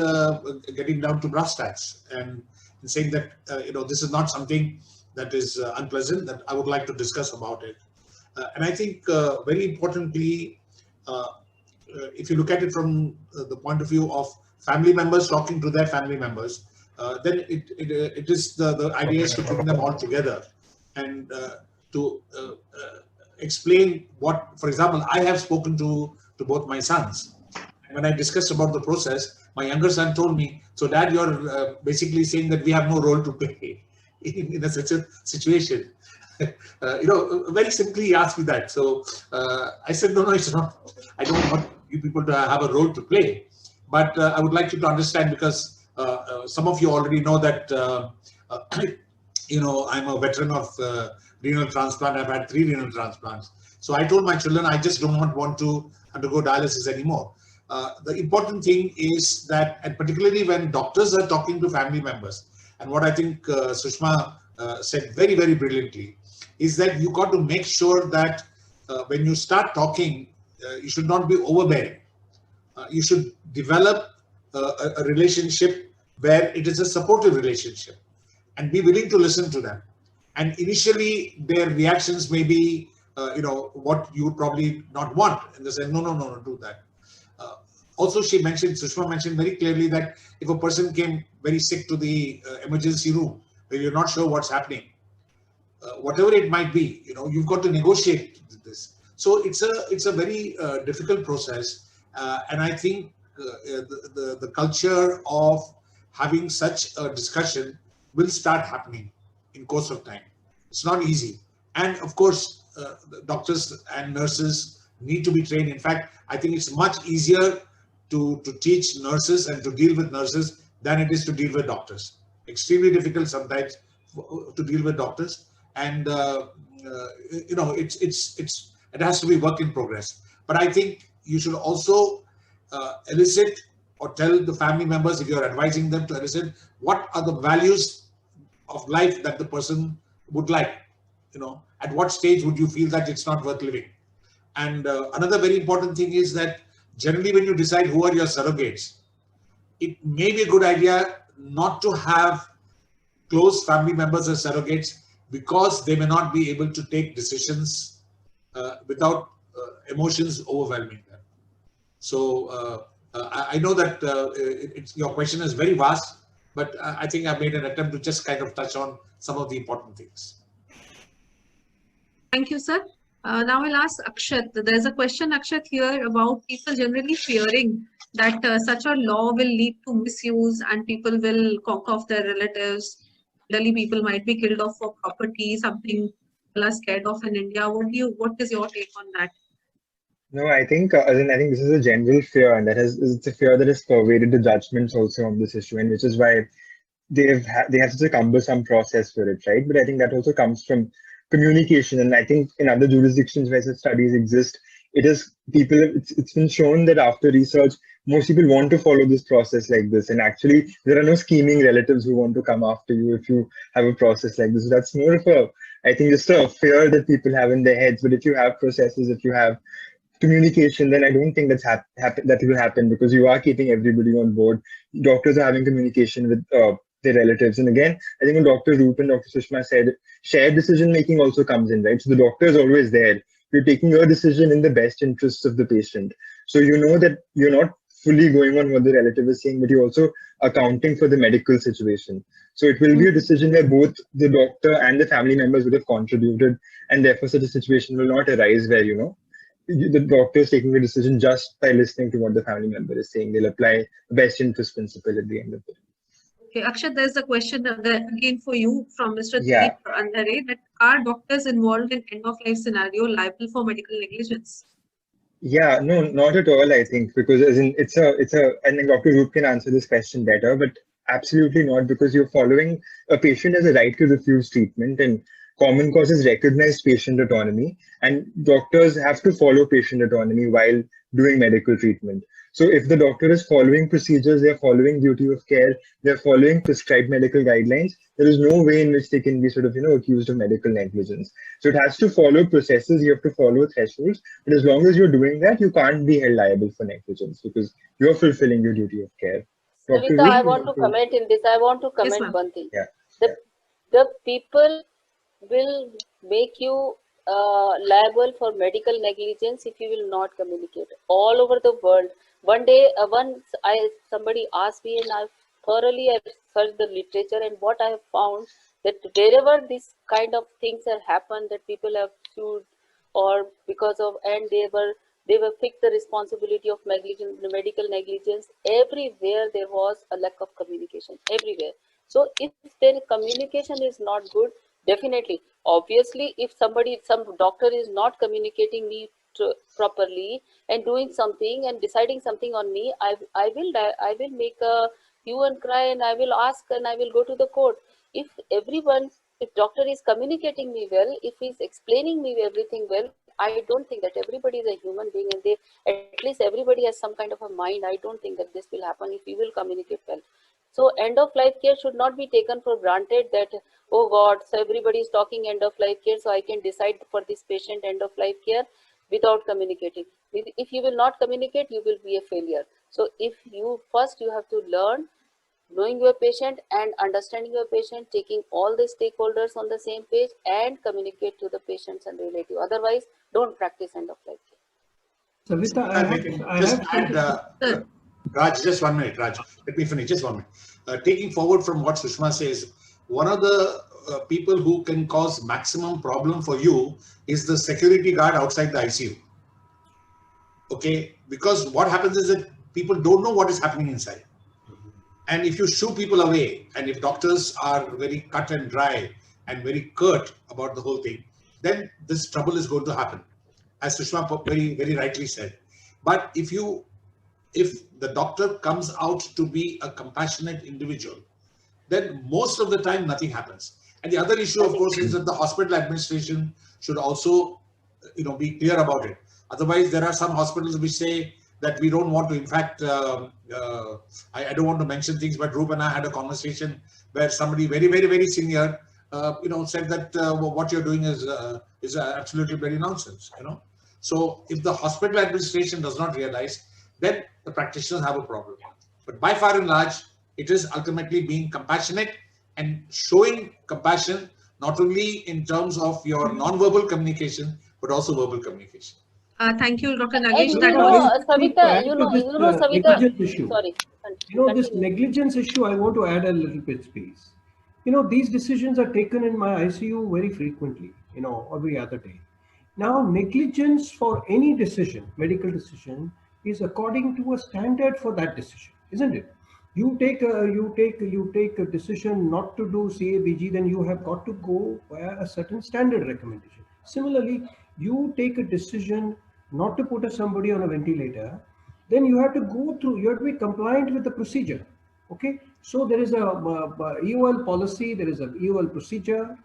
getting down to brass tacks and saying that, this is not something that is unpleasant, that I would like to discuss about it. And I think very importantly, if you look at it from the point of view of family members talking to their family members, then it is the idea is to bring them all together and to explain what, for example, I have spoken to both my sons. And when I discussed about the process, my younger son told me, "So Dad, you're basically saying that we have no role to play in such a situation." Very simply he asked me that. So I said, no, it's not. I don't want you people to have a role to play. But I would like you to understand, because some of you already know that, I'm a veteran of renal transplant. I've had 3 renal transplants. So I told my children, I just don't want to undergo dialysis anymore. The important thing is that, and particularly when doctors are talking to family members, and what I think Sushma said very, very brilliantly, is that you got to make sure that when you start talking, you should not be overbearing. You should develop a relationship where it is a supportive relationship and be willing to listen to them. And initially, their reactions may be, what you would probably not want. And they say, no, do that. Also, Sushma mentioned very clearly that if a person came very sick to the emergency room, where you're not sure what's happening, whatever it might be, you've got to negotiate this. So it's a very difficult process, and I think the culture of having such a discussion will start happening in course of time. It's not easy, and of course, the doctors and nurses need to be trained. In fact, I think it's much easier to teach nurses and to deal with nurses than it is to deal with doctors. Extremely difficult sometimes to deal with doctors. And it has to be work in progress. But I think you should also elicit or tell the family members, if you're advising them, to elicit what are the values of life that the person would like. At what stage would you feel that it's not worth living? And another very important thing is that generally when you decide who are your surrogates, it may be a good idea not to have close family members as surrogates, because they may not be able to take decisions without emotions overwhelming them. So I know that your question is very vast, but I think I made an attempt to just kind of touch on some of the important things. Thank you, sir. Now I'll ask Akshat. There's a question, Akshat, here about people generally fearing that such a law will lead to misuse and people will conk off their relatives. Elderly people might be killed off for property, something people are scared of in India. What is your take on that? No, I think this is a general fear, and it's a fear that has pervaded the judgments also on this issue, and which is why they have such a cumbersome process for it, right? But I think that also comes from communication, and I think in other jurisdictions where such studies exist, it's been shown that after research, most people want to follow this process like this, and actually there are no scheming relatives who want to come after you if you have a process like this. So that's more of just a fear that people have in their heads. But if you have processes, if you have communication, then I don't think that will happen, because you are keeping everybody on board. Doctors are having communication with their relatives, and again, I think when Dr. Roop and Dr. Sushma said, shared decision making also comes in, right? So the doctor is always there. You're taking your decision in the best interests of the patient. So you know that you're not fully going on what the relative is saying, but you're also accounting for the medical situation. So it will be a decision where both the doctor and the family members would have contributed, and therefore such a situation will not arise where, the doctor is taking a decision just by listening to what the family member is saying. They'll apply the best interest principle at the end of it. Okay, Akshat, there's a question again for you from Mr. Yeah. Dilip Andhare, that are doctors involved in end-of-life scenario liable for medical negligence? Yeah, no, not at all, I think, because as in I think Dr. Roop can answer this question better, but absolutely not, because you're following a patient has a right to refuse treatment, and common causes recognize patient autonomy, and doctors have to follow patient autonomy while doing medical treatment. So if the doctor is following procedures, they're following duty of care, they're following prescribed medical guidelines, there is no way in which they can be sort of, accused of medical negligence. So it has to follow processes, you have to follow thresholds, but as long as you're doing that, you can't be held liable for negligence because you're fulfilling your duty of care. Savita, I want to comment in this. I want to comment ma'am. one thing. Yeah. The people will make you liable for medical negligence if you will not communicate. All over the world. One day, somebody asked me, and I've searched the literature, and what I have found that wherever this kind of things have happened, that people have sued, or because of, and they were fixed the responsibility of medical negligence. Everywhere there was a lack of communication. Everywhere. So if their communication is not good, definitely, obviously, if some doctor is not communicating me properly and doing something and deciding something on me, I will make a hue and cry, and I will ask, and I will go to the court. If doctor is communicating me well, if he's explaining me everything well, I don't think that everybody is a human being, and at least everybody has some kind of a mind. I don't think that this will happen if you will communicate well. So end of life care should not be taken for granted that, oh God, so everybody is talking end of life care, so I can decide for this patient end of life care without communicating. If you will not communicate, you will be a failure. So if you have to learn knowing your patient and understanding your patient, taking all the stakeholders on the same page, and communicate to the patients and relative. Otherwise, don't practice end of life care. Savita, Raj, just 1 minute, Raj. Let me finish, just 1 minute. Taking forward from what Sushma says, one of the people who can cause maximum problem for you is the security guard outside the ICU. Okay, because what happens is that people don't know what is happening inside. And if you shoo people away, and if doctors are very cut and dry and very curt about the whole thing, then this trouble is going to happen, as Sushma very, very rightly said. But if the doctor comes out to be a compassionate individual, then most of the time nothing happens. And the other issue, of course, is that the hospital administration should also, be clear about it. Otherwise, there are some hospitals which say that we don't want to. In fact, I don't want to mention things, but Roop and I had a conversation where somebody very, very, very senior, said that what you're doing is absolutely very nonsense. So if the hospital administration does not realize, then the practitioners have a problem. But by far and large, it is ultimately being compassionate and showing compassion, not only in terms of your non-verbal communication, but also verbal communication. Thank you, Dr. And Nagesh. Savita, Savita, issue. Sorry. This negligence issue, I want to add a little bit space. These decisions are taken in my ICU very frequently, every other day. Now, negligence for any decision, medical decision, is according to a standard for that decision, isn't it? You take a decision not to do CABG, then you have got to go via a certain standard recommendation. Similarly, you take a decision not to put somebody on a ventilator, then you have to be compliant with the procedure. Okay, so there is a EOL policy, there is an EOL procedure.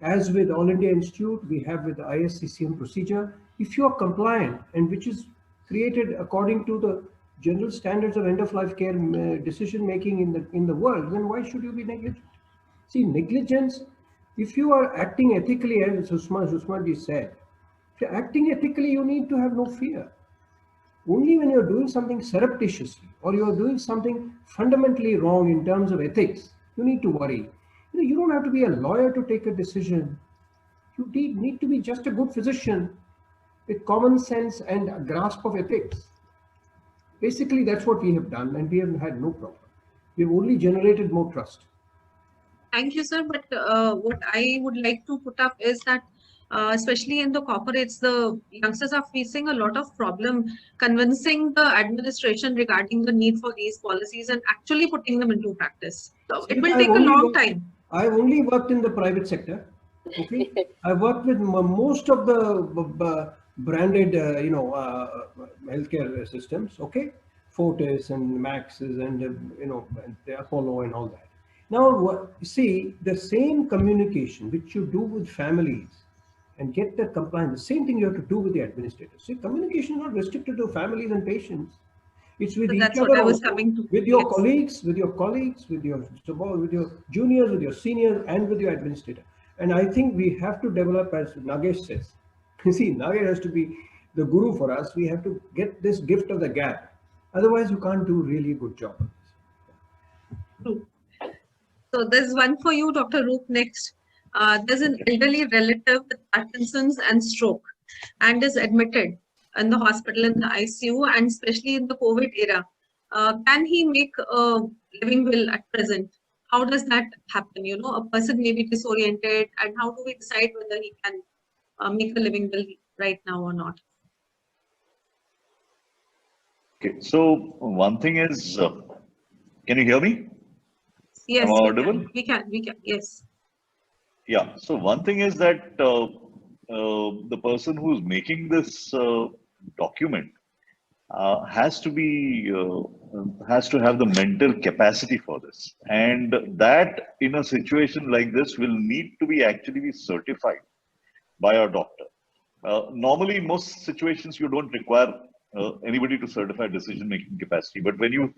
As with All India Institute, we have with the ISCCM procedure. If you are compliant, and which is created according to the general standards of end-of-life care decision making in the world, then why should you be negligent? See, negligence, if you are acting ethically, as Sushma ji said, if you're acting ethically, you need to have no fear. Only when you're doing something surreptitiously, or you're doing something fundamentally wrong in terms of ethics, you need to worry. You don't have to be a lawyer to take a decision. You need to be just a good physician with common sense and a grasp of ethics. Basically, that's what we have done, and we have had no problem. We've only generated more trust. Thank you, sir. But what I would like to put up is that especially in the corporates, the youngsters are facing a lot of problem convincing the administration regarding the need for these policies and actually putting them into practice. So it will take a long time. I've only worked in the private sector. Okay, I worked with most of the branded, healthcare systems. Okay, Fortis and Maxes and and the Apollo and all that. Now, see, the same communication which you do with families and get the compliance, the same thing you have to do with the administrators. See, communication is not restricted to families and patients. It's with So each that's other what I was also, coming to. with your Yes. colleagues, with your juniors, with your seniors, and with your administrator. And I think we have to develop, as Nagesh says. You see, Nagesh has to be the guru for us. We have to get this gift of the gap. Otherwise, you can't do really good job. True. So there's one for you, Dr. Roop, next. There's an elderly relative with Parkinson's and stroke and is admitted in the hospital in the ICU, and especially in the COVID era. Can he make a living will at present? How does that happen? You know, a person may be disoriented, and how do we decide whether he can make a living will right now or not? Okay, so one thing is, can you hear me? Yes, Am I audible? we can, yes. Yeah, so one thing is that the person who's making this document has to have the mental capacity for this, and that in a situation like this will need to be actually be certified by a doctor. Normally, in most situations, you don't require anybody to certify decision-making capacity, but when you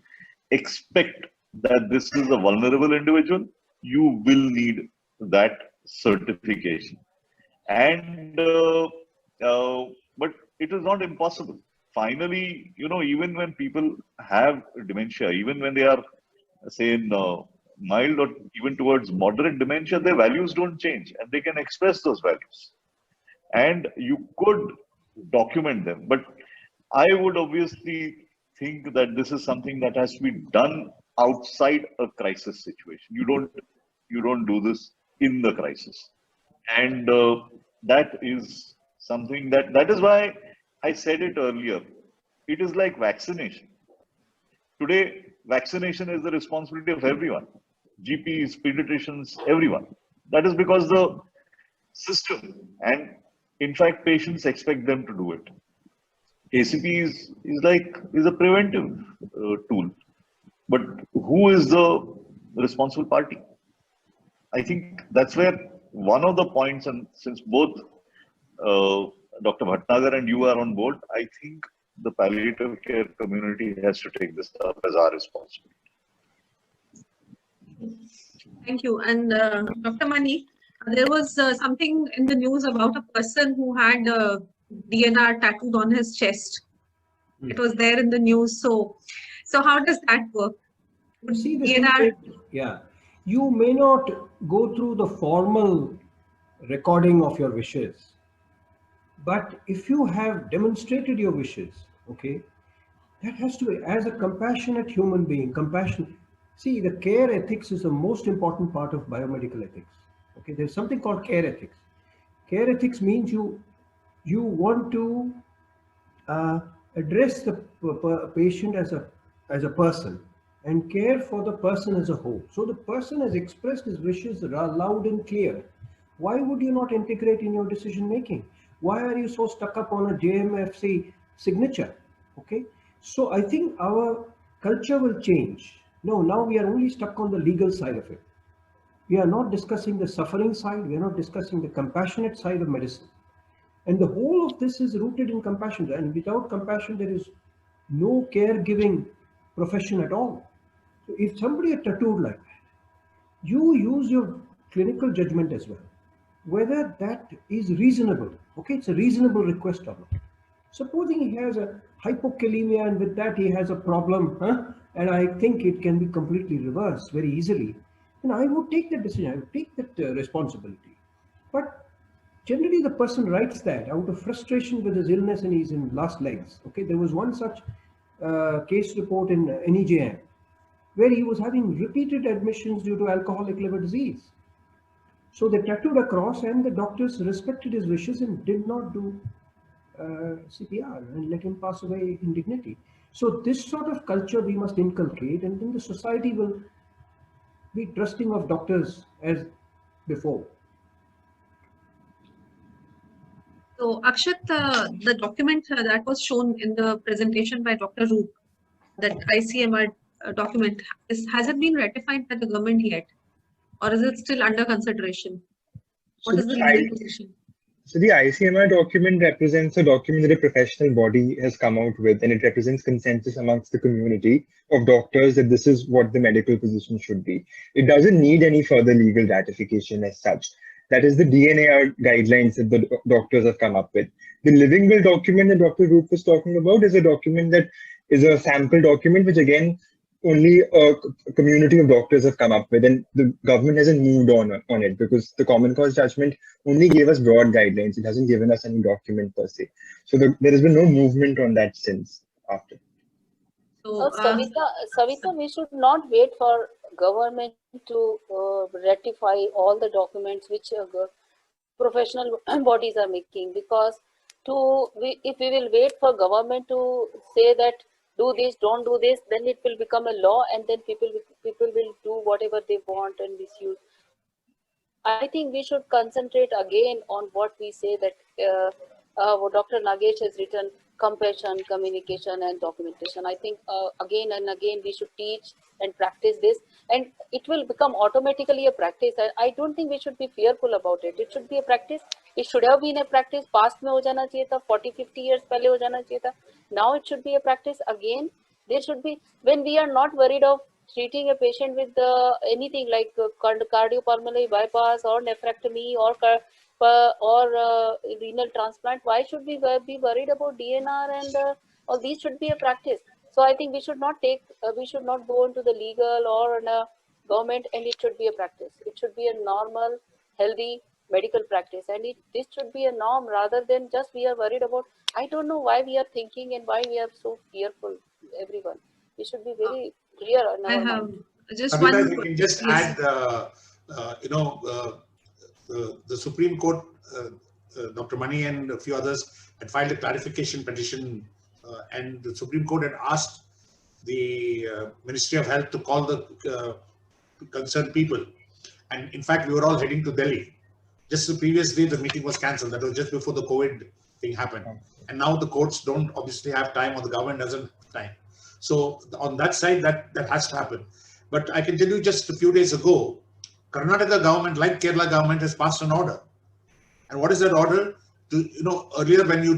expect that this is a vulnerable individual, you will need that certification. And but it is not impossible. Finally, even when people have dementia, even when they are, say, in mild or even towards moderate dementia, their values don't change, and they can express those values. And you could document them, but I would obviously think that this is something that has to be done outside a crisis situation. You don't do this in the crisis, and that is something that is why I said it earlier. It is like vaccination. Today, vaccination is the responsibility of everyone, GPs, pediatricians, everyone. That is because the system, and in fact, patients expect them to do it. ACP is a preventive tool, but who is the responsible party? I think that's where one of the points, and since both Dr. Bhatnagar and you are on board, I think the palliative care community has to take this up as our responsibility. Thank you. And Dr. Mani, there was something in the news about a person who had DNR tattooed on his chest. It was there in the news. So how does that work? See, DNR, you may not go through the formal recording of your wishes, but if you have demonstrated your wishes, okay, that has to be, as a compassionate human being, compassion. See, the care ethics is the most important part of biomedical ethics. Okay, there's something called care ethics. Care ethics means you want to address the patient as a person and care for the person as a whole. So the person has expressed his wishes loud and clear. Why would you not integrate in your decision making? Why are you so stuck up on a JMFC signature? Okay, so I think our culture will change. No, now we are only stuck on the legal side of it. We are not discussing the suffering side. We are not discussing the compassionate side of medicine. And the whole of this is rooted in compassion. And without compassion, there is no caregiving profession at all. So if somebody is tattooed like that, you use your clinical judgment as well, whether that is reasonable. Okay, it's a reasonable request or not. Supposing he has a hypokalemia and with that he has a problem, and I think it can be completely reversed very easily, then I would take that decision, I would take that responsibility. But generally the person writes that out of frustration with his illness and he's in last legs. Okay, there was one such case report in NEJM where he was having repeated admissions due to alcoholic liver disease. So they tattooed across, and the doctors respected his wishes and did not do CPR and let him pass away in dignity. So this sort of culture we must inculcate, and then the society will be trusting of doctors as before. So Akshat, the document that was shown in the presentation by Dr. Roop, that ICMR document, has it been ratified by the government yet? Or is it still under consideration? What is the legal position? So the ICMR document represents a document that a professional body has come out with, and it represents consensus amongst the community of doctors that this is what the medical position should be. It doesn't need any further legal ratification as such. That is the DNAR guidelines that the doctors have come up with. The living will document that Dr. Roop was talking about is a document that is a sample document, which again, only a community of doctors have come up with, and the government hasn't moved on it because the Common Cause judgment only gave us broad guidelines. It hasn't given us any document per se. So there has been no movement on that since after. So, Savita, we should not wait for government to ratify all the documents which professional bodies are making, because if we will wait for government to say that do this, don't do this, then it will become a law, and then people will do whatever they want and misuse. I think we should concentrate again on what we say, that what Dr. Nagesh has written: compassion, communication, and documentation. I think again and again we should teach and practice this, and it will become automatically a practice. I don't think we should be fearful about it. It should be a practice. It should have been a practice. Past mein ho jana chahiye tha, 40-50 years pehle ho jana chahiye tha. Now it should be a practice again. There should be, when we are not worried of treating a patient with anything like cardiopulmonary bypass or nephrectomy or renal transplant, why should we be worried about DNR and all these should be a practice. So I think we should not go into the legal or in a government, and it should be a practice. It should be a normal, healthy medical practice, and this should be a norm rather than just we are worried about. I don't know why we are thinking and why we are so fearful, everyone. We should be very clear on our mind. Just Savita, one. you can just Yes. add, the Supreme Court, Dr. Mani and a few others had filed a clarification petition, and the Supreme Court had asked the Ministry of Health to call the concerned people. And in fact, we were all heading to Delhi. Just the previous day, the meeting was cancelled. That was just before the COVID thing happened. And now the courts don't obviously have time, or the government doesn't have time. So on that side, that has to happen. But I can tell you, just a few days ago, Karnataka government, like Kerala government, has passed an order. And what is that order? Earlier when you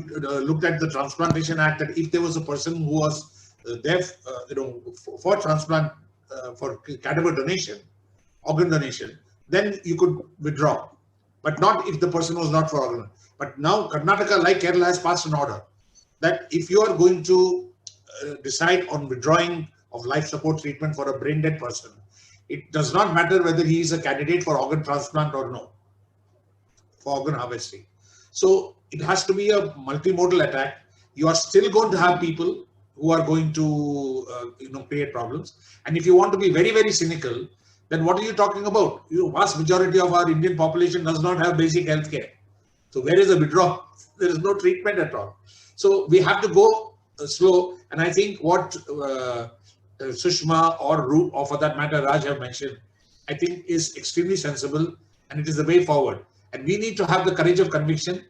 looked at the Transplantation Act, that if there was a person who was deaf, for transplant, for cadaver donation, organ donation, then you could withdraw. But not if the person was not for organ. But now Karnataka, like Kerala, has passed an order that if you are going to decide on withdrawing of life support treatment for a brain dead person, it does not matter whether he is a candidate for organ transplant or no, for organ harvesting. So it has to be a multimodal attack. You are still going to have people who are going to create problems. And if you want to be very, very cynical, then what are you talking about? Vast majority of our Indian population does not have basic health care. So where is the withdrawal? There is no treatment at all. So we have to go slow. And I think what Sushma or Roop, or for that matter Raj have mentioned, I think is extremely sensible, and it is the way forward. And we need to have the courage of conviction,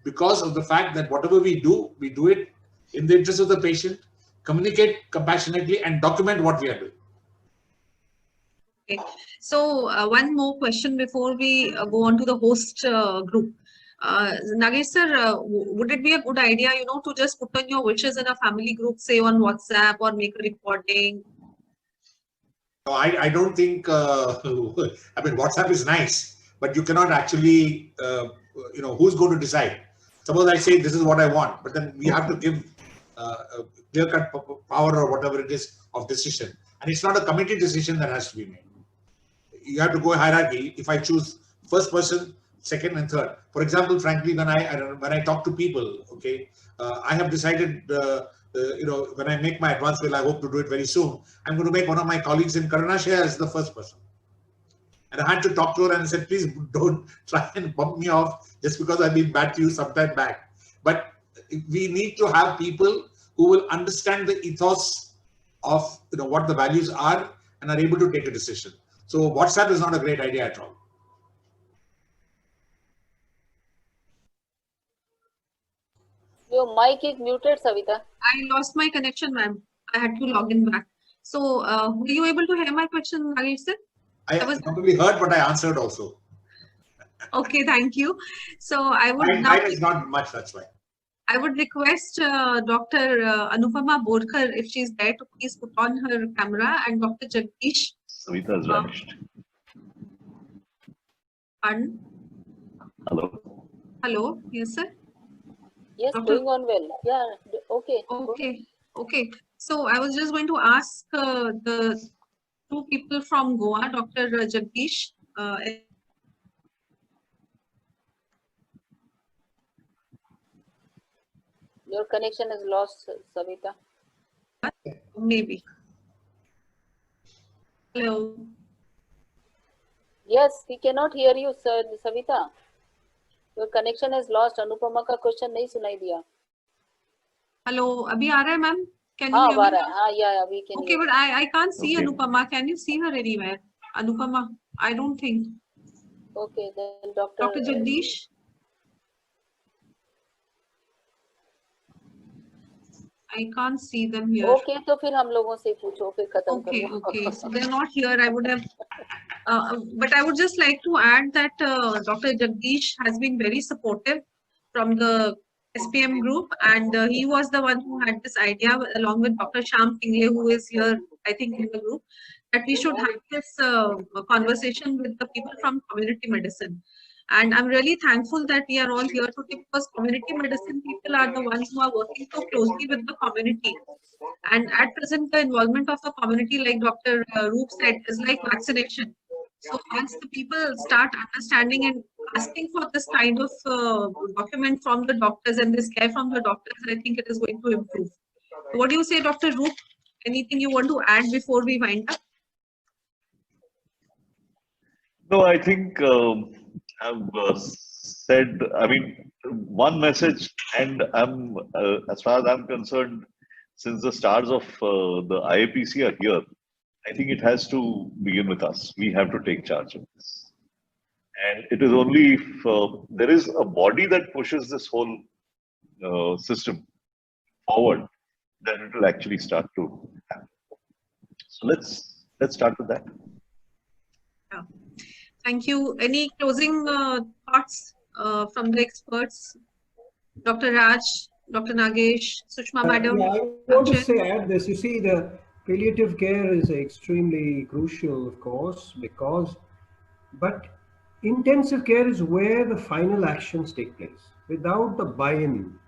because of the fact that whatever we do it in the interest of the patient, communicate compassionately, and document what we are doing. Okay. So one more question before we go on to the host group. Nagesh sir, would it be a good idea, to just put on your wishes in a family group, say on WhatsApp, or make a recording? No, I don't think, WhatsApp is nice, but you cannot actually, who's going to decide? Suppose I say this is what I want, but then we have to give clear-cut power or whatever it is of decision. And it's not a committee decision that has to be made. You have to go hierarchy. If I choose first person, second and third. For example, frankly, when I talk to people, okay, I have decided, when I make my advance will, I hope to do it very soon. I'm going to make one of my colleagues in Karnataka as the first person. And I had to talk to her and I said, please don't try and bump me off just because I've been bad to you sometime back. But we need to have people who will understand the ethos of what the values are and are able to take a decision. So WhatsApp is not a great idea at all. Your mic is muted, Savita. I lost my connection, ma'am. I had to log in back. So, were you able to hear my question, Nagesh sir? I probably heard, but I answered also. Okay, thank you. So, I would Mine is not much, that's why. I would request Dr. Anupama Borkar, if she's there, to please put on her camera, and Dr. Jagdish. Savita has vanished. Pardon? Hello. Hello, yes, sir. Yes, Doctor? going on well. Yeah, okay. Okay, okay. So I was just going to ask the two people from Goa, Dr. Jagdish. Your connection is lost, Savita. Maybe. Hello. Yes, we cannot hear you, sir, Savita. Your connection is lost. Anupama का question नहीं सुनाई दिया. Hello. अभी आ रहा है, ma'am? Can you हाँ, hear me? yeah, we can. Okay, hear. but I can't see Okay. Anupama. Can you see her anywhere? Anupama, I don't think. Okay, then Dr. Dr. Jagdish. I can't see them here. Okay, तो फिर हम लोगों से पूछो, फिर खत्म Okay, करो. okay. So they're not here. I would have, but I would just like to add that Dr. Jagdish has been very supportive from the SPM group, and he was the one who had this idea, along with Dr. Shyam Pingle, who is here, I think, in the group, that we should have this conversation with the people from community medicine. And I'm really thankful that we are all here today, because community medicine people are the ones who are working so closely with the community. And at present, the involvement of the community, like Dr. Roop said, is like vaccination. So once the people start understanding and asking for this kind of document from the doctors and this care from the doctors, I think it is going to improve. What do you say, Dr. Roop? Anything you want to add before we wind up? No, I think I've said, I mean, one message, and I'm, as far as I'm concerned, since the stars of the IAPC are here, I think it has to begin with us. We have to take charge of this. And it is only if there is a body that pushes this whole system forward, then it will actually start to happen. So let's start with that. Yeah. Thank you. Any closing thoughts from the experts? Dr. Raj, Dr. Nagesh, Sushma Madam? Yeah, I want to add this. You see, the palliative care is extremely crucial, of course, but intensive care is where the final actions take place. Without the buy-in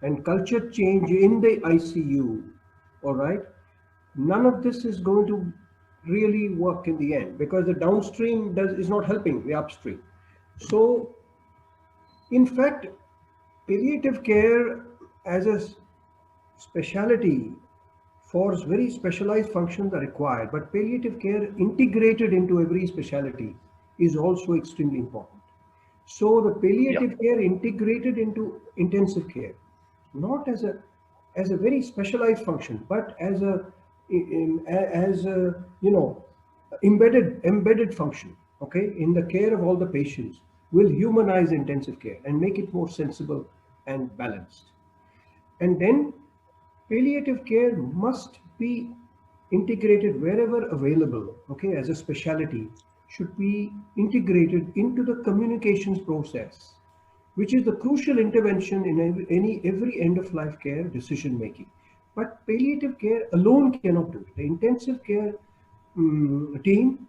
and culture change in the ICU, all right, none of this is going to really work in the end, because the downstream is not helping the upstream. So, in fact, palliative care as a specialty for very specialized functions are required, but palliative care integrated into every specialty is also extremely important. So the palliative care integrated into intensive care, not as a very specialized function, but as a embedded function, okay, in the care of all the patients, will humanize intensive care and make it more sensible and balanced. And then palliative care must be integrated wherever available, okay, as a specialty, should be integrated into the communications process, which is the crucial intervention in every end-of-life care decision making. But palliative care alone cannot do it. The intensive care team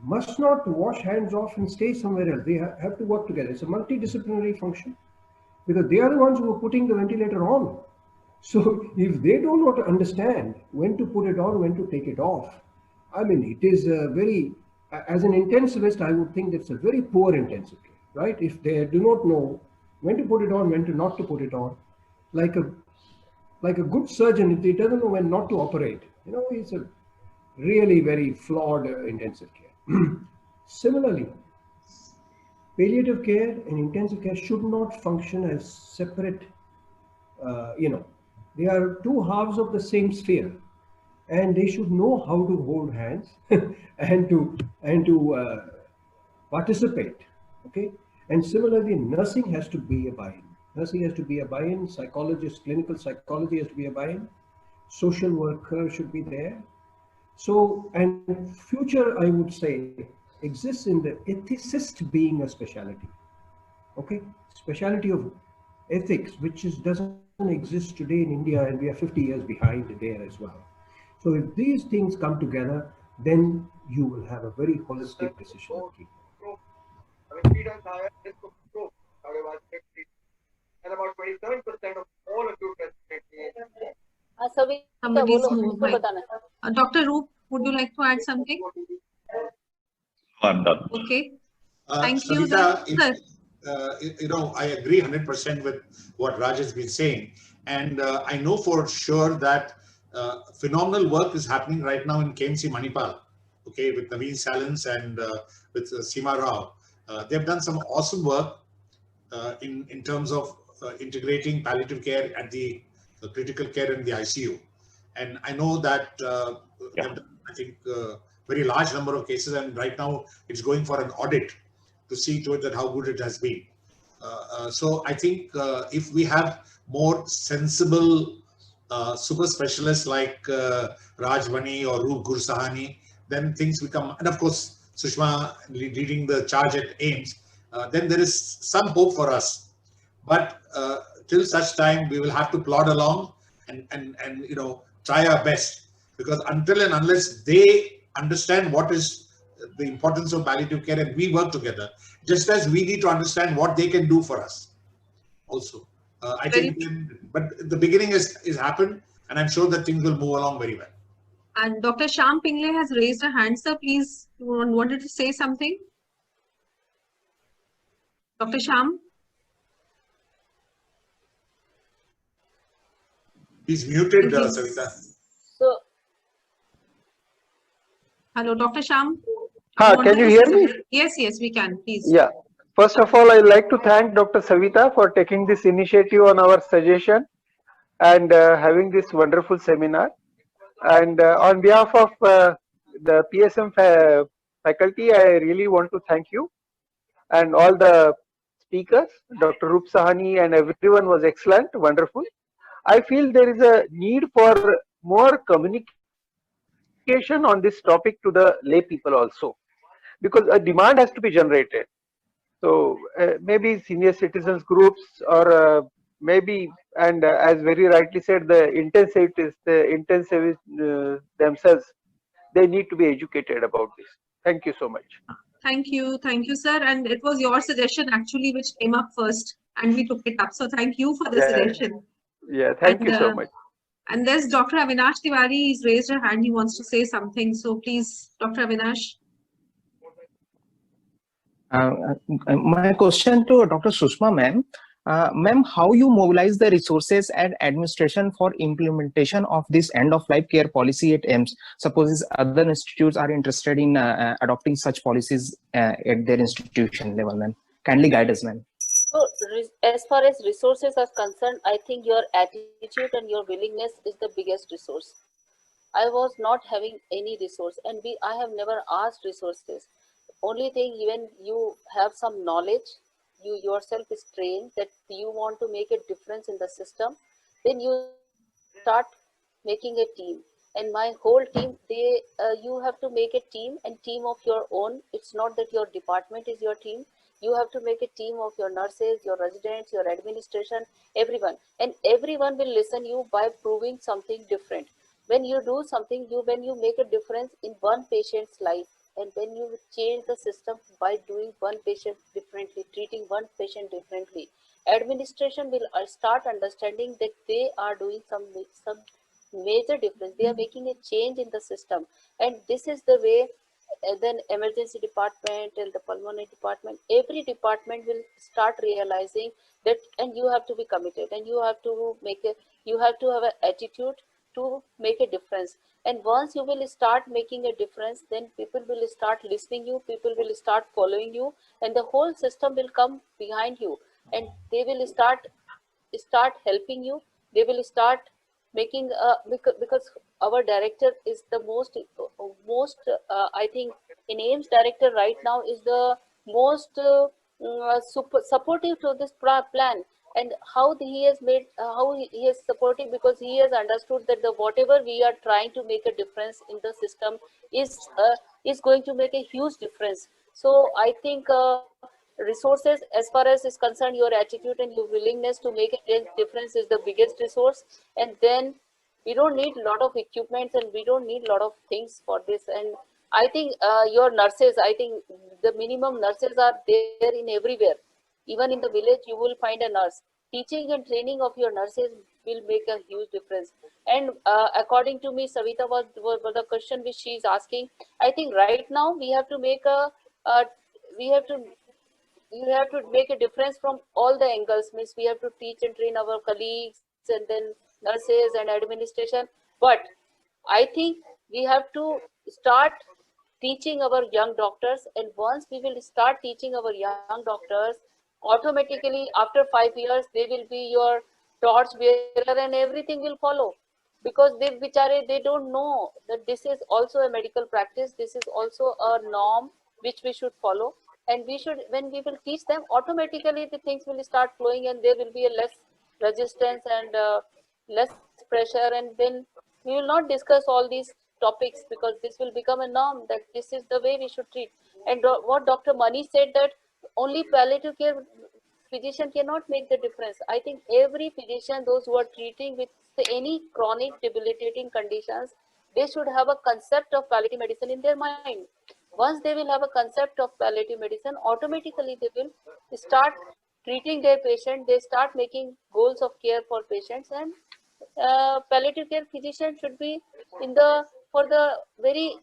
must not wash hands off and stay somewhere else. They have to work together. It's a multidisciplinary function, because they are the ones who are putting the ventilator on. So if they do not understand when to put it on, when to take it off, I mean, it is a very, as an intensivist, I would think that's a very poor intensive care, right? If they do not know when to put it on, when to not to put it on, like a good surgeon, if he doesn't know when not to operate, it's a really very flawed intensive care. Similarly, palliative care and intensive care should not function as separate, they are two halves of the same sphere, and they should know how to hold hands and to participate. Okay, and similarly, nursing has to be a buy-in. Nursing has to be a buy-in. Psychologist, clinical psychology has to be a buy-in. Social worker should be there. So, and future, I would say, exists in the ethicist being a specialty. Okay, specialty of ethics, which doesn't exist today in India, and we are 50 years behind there as well. So if these things come together, then you will have a very holistic decision making. And about 27% of all acute respiratory. सभी Somebody's बोलो, moved. किसको बताना है? Dr. Roop, would you like to add something? I'm done. Okay. Thank you. Savita, Sir. I agree 100% with what Raj has been saying. And I know for sure that phenomenal work is happening right now in KMC Manipal, okay, with Naveen Salins and with Seema Rao. They've done some awesome work in terms of integrating palliative care at the critical care in the ICU. And I know that they've done, I think, very large number of cases, and right now it's going for an audit to see to it that how good it has been. So I think if we have more sensible super specialists like Raj Vani or Roop Gursahani, then things become, and of course Sushma leading the charge at AIIMS, then there is some hope for us. But till such time, we will have to plod along and try our best, because until and unless they understand what is the importance of palliative care and we work together, just as we need to understand what they can do for us also. I think, but the beginning is happened, and I'm sure that things will move along very well. And Dr. Shyam Pingle has raised a hand, sir. Please, you wanted to say something? Dr. Shyam? He's muted, Savita. So, hello, Dr. Shyam? Can you hear me? Yes, we can, please. Yeah. First of all, I'd like to thank Dr. Savita for taking this initiative on our suggestion and having this wonderful seminar. And on behalf of the PSM faculty, I really want to thank you and all the speakers. Dr. Roop Sahani and everyone was excellent, wonderful. I feel there is a need for more communication on this topic to the lay people also, because a demand has to be generated. So maybe senior citizens groups, or maybe, and as very rightly said, the intensivists themselves, they need to be educated about this. Thank you so much. Thank you, sir. And it was your suggestion actually which came up first, and we took it up. So thank you for the suggestion. Yeah, thank you so much. And there's Dr. Avinash Tiwari. He's raised her hand. He wants to say something. So please, Dr. Avinash. My question to Dr. Sushma ma'am. Ma'am, how you mobilize the resources and administration for implementation of this end-of-life care policy at AIIMS? Suppose other institutes are interested in adopting such policies at their institution level, ma'am. Kindly guide us, ma'am. So, as far as resources are concerned, I think your attitude and your willingness is the biggest resource. I was not having any resource, and I have never asked resources. Only thing, even you have some knowledge, you yourself is trained that you want to make a difference in the system, then you start making a team. And my whole team, you have to make a team, and team of your own. It's not that your department is your team. You have to make a team of your nurses, your residents, your administration, everyone. And everyone will listen you by proving something different. When you do something, when you make a difference in one patient's life, and when you change the system by doing one patient differently, treating one patient differently, administration will start understanding that they are doing some major difference. They are making a change in the system. And this is the way then emergency department and the pulmonary department, every department will start realizing that, and you have to be committed, and you have to have an attitude to make a difference. And once you will start making a difference, then people will start listening you, people will start following you, and the whole system will come behind you, and they will start helping you. They will start making because our director is the most I think in AIIMS director right now is the most supportive to this plan. And how he has made how he is supportive, because he has understood that the whatever we are trying to make a difference in the system is going to make a huge difference. So I think resources, as far as is concerned, your attitude and your willingness to make a difference is the biggest resource. And then we don't need a lot of equipments, and we don't need a lot of things for this. And I think your nurses, I think the minimum nurses are there in everywhere. Even in the village, you will find a nurse. Teaching and training of your nurses will make a huge difference. And according to me, Savita was the question which she is asking. I think right now we have to make you have to make a difference from all the angles. Means we have to teach and train our colleagues, and then nurses and administration. But I think we have to start teaching our young doctors, and once we will start teaching our young doctors, automatically after 5 years they will be your torch bearer, and everything will follow, because they don't know that this is also a medical practice, this is also a norm which we should follow. And we should, when we will teach them, automatically the things will start flowing, and there will be a less resistance and less pressure. And then we will not discuss all these topics, because this will become a norm that this is the way we should treat. And what Dr. Mani said, that only palliative care physician cannot make the difference. I think every physician, those who are treating with any chronic debilitating conditions, they should have a concept of palliative medicine in their mind. Once they will have a concept of palliative medicine, automatically they will start treating their patient, they start making goals of care for patients. And palliative care physician should be in the, for the very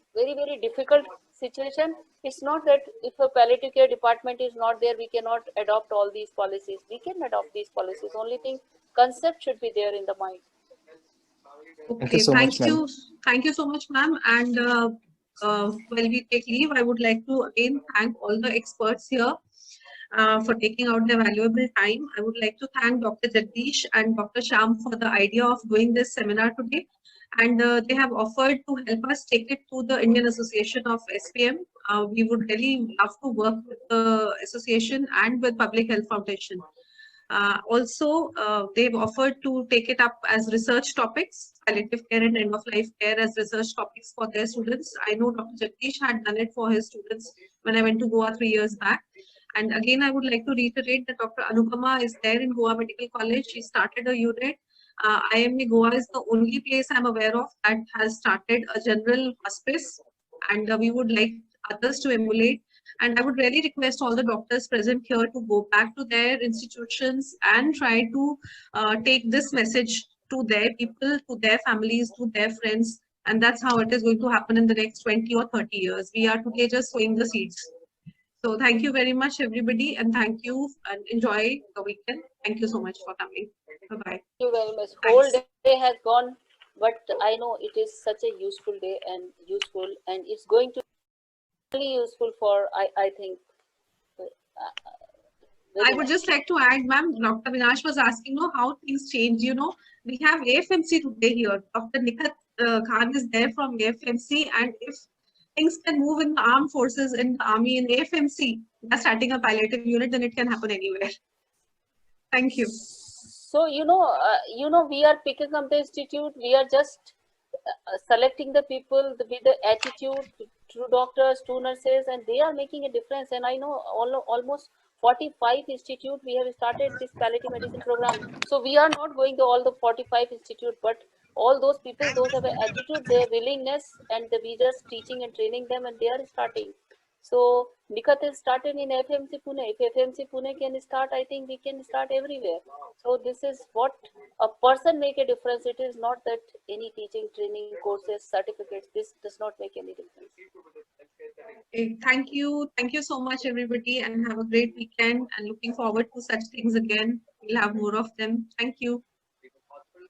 difficult situation. It's not that if a palliative care department is not there, we cannot adopt all these policies. We can adopt these policies. Only thing, concept should be there in the mind. Okay, thank you so much, ma'am. And while we take leave, I would like to again thank all the experts here for taking out their valuable time. I would like to thank Dr. Jagdish and Dr. Sham for the idea of doing this seminar today. And they have offered to help us take it to the Indian Association of SPM. We would really love to work with the association and with Public Health Foundation. Also, they've offered to take it up as research topics, palliative care and end-of-life care as research topics for their students. I know Dr. Jagdish had done it for his students when I went to Goa 3 years back. And again, I would like to reiterate that Dr. Anupama is there in Goa Medical College. She started a unit. IMA Goa is the only place I'm aware of that has started a general hospice, and we would like others to emulate. And I would really request all the doctors present here to go back to their institutions and try to take this message to their people, to their families, to their friends. And that's how it is going to happen in the next 20 or 30 years. We are today just sowing the seeds. So thank you very much, everybody, and thank you, and enjoy the weekend. Thank you so much for coming. Bye-bye. Thank you very much. Whole day has gone, but I know it is such a useful day and useful, and it's going to be really useful for, I think. I would just like to add, ma'am, Dr. Vinash was asking, how things change. We have AFMC today here. Dr. Nikhat Khan is there from AFMC, and if things can move in the armed forces, in the army, in AFMC, they're starting a palliative unit, then it can happen anywhere. Thank you. So, we are picking up the institute. We are just selecting the people with the attitude, two doctors, two nurses, and they are making a difference. And I know almost 45 institute, we have started this palliative medicine program. So we are not going to all the 45 institute, but all those people, those have an attitude, their willingness, and we just teaching and training them, and they are starting. So Nikhat is started in FMC Pune. If FMC Pune can start, I think we can start everywhere. So this is what a person make a difference. It is not that any teaching, training, courses, certificates, this does not make any difference. Okay, thank you. Thank you so much, everybody, and have a great weekend, and looking forward to such things again. We'll have more of them. Thank you.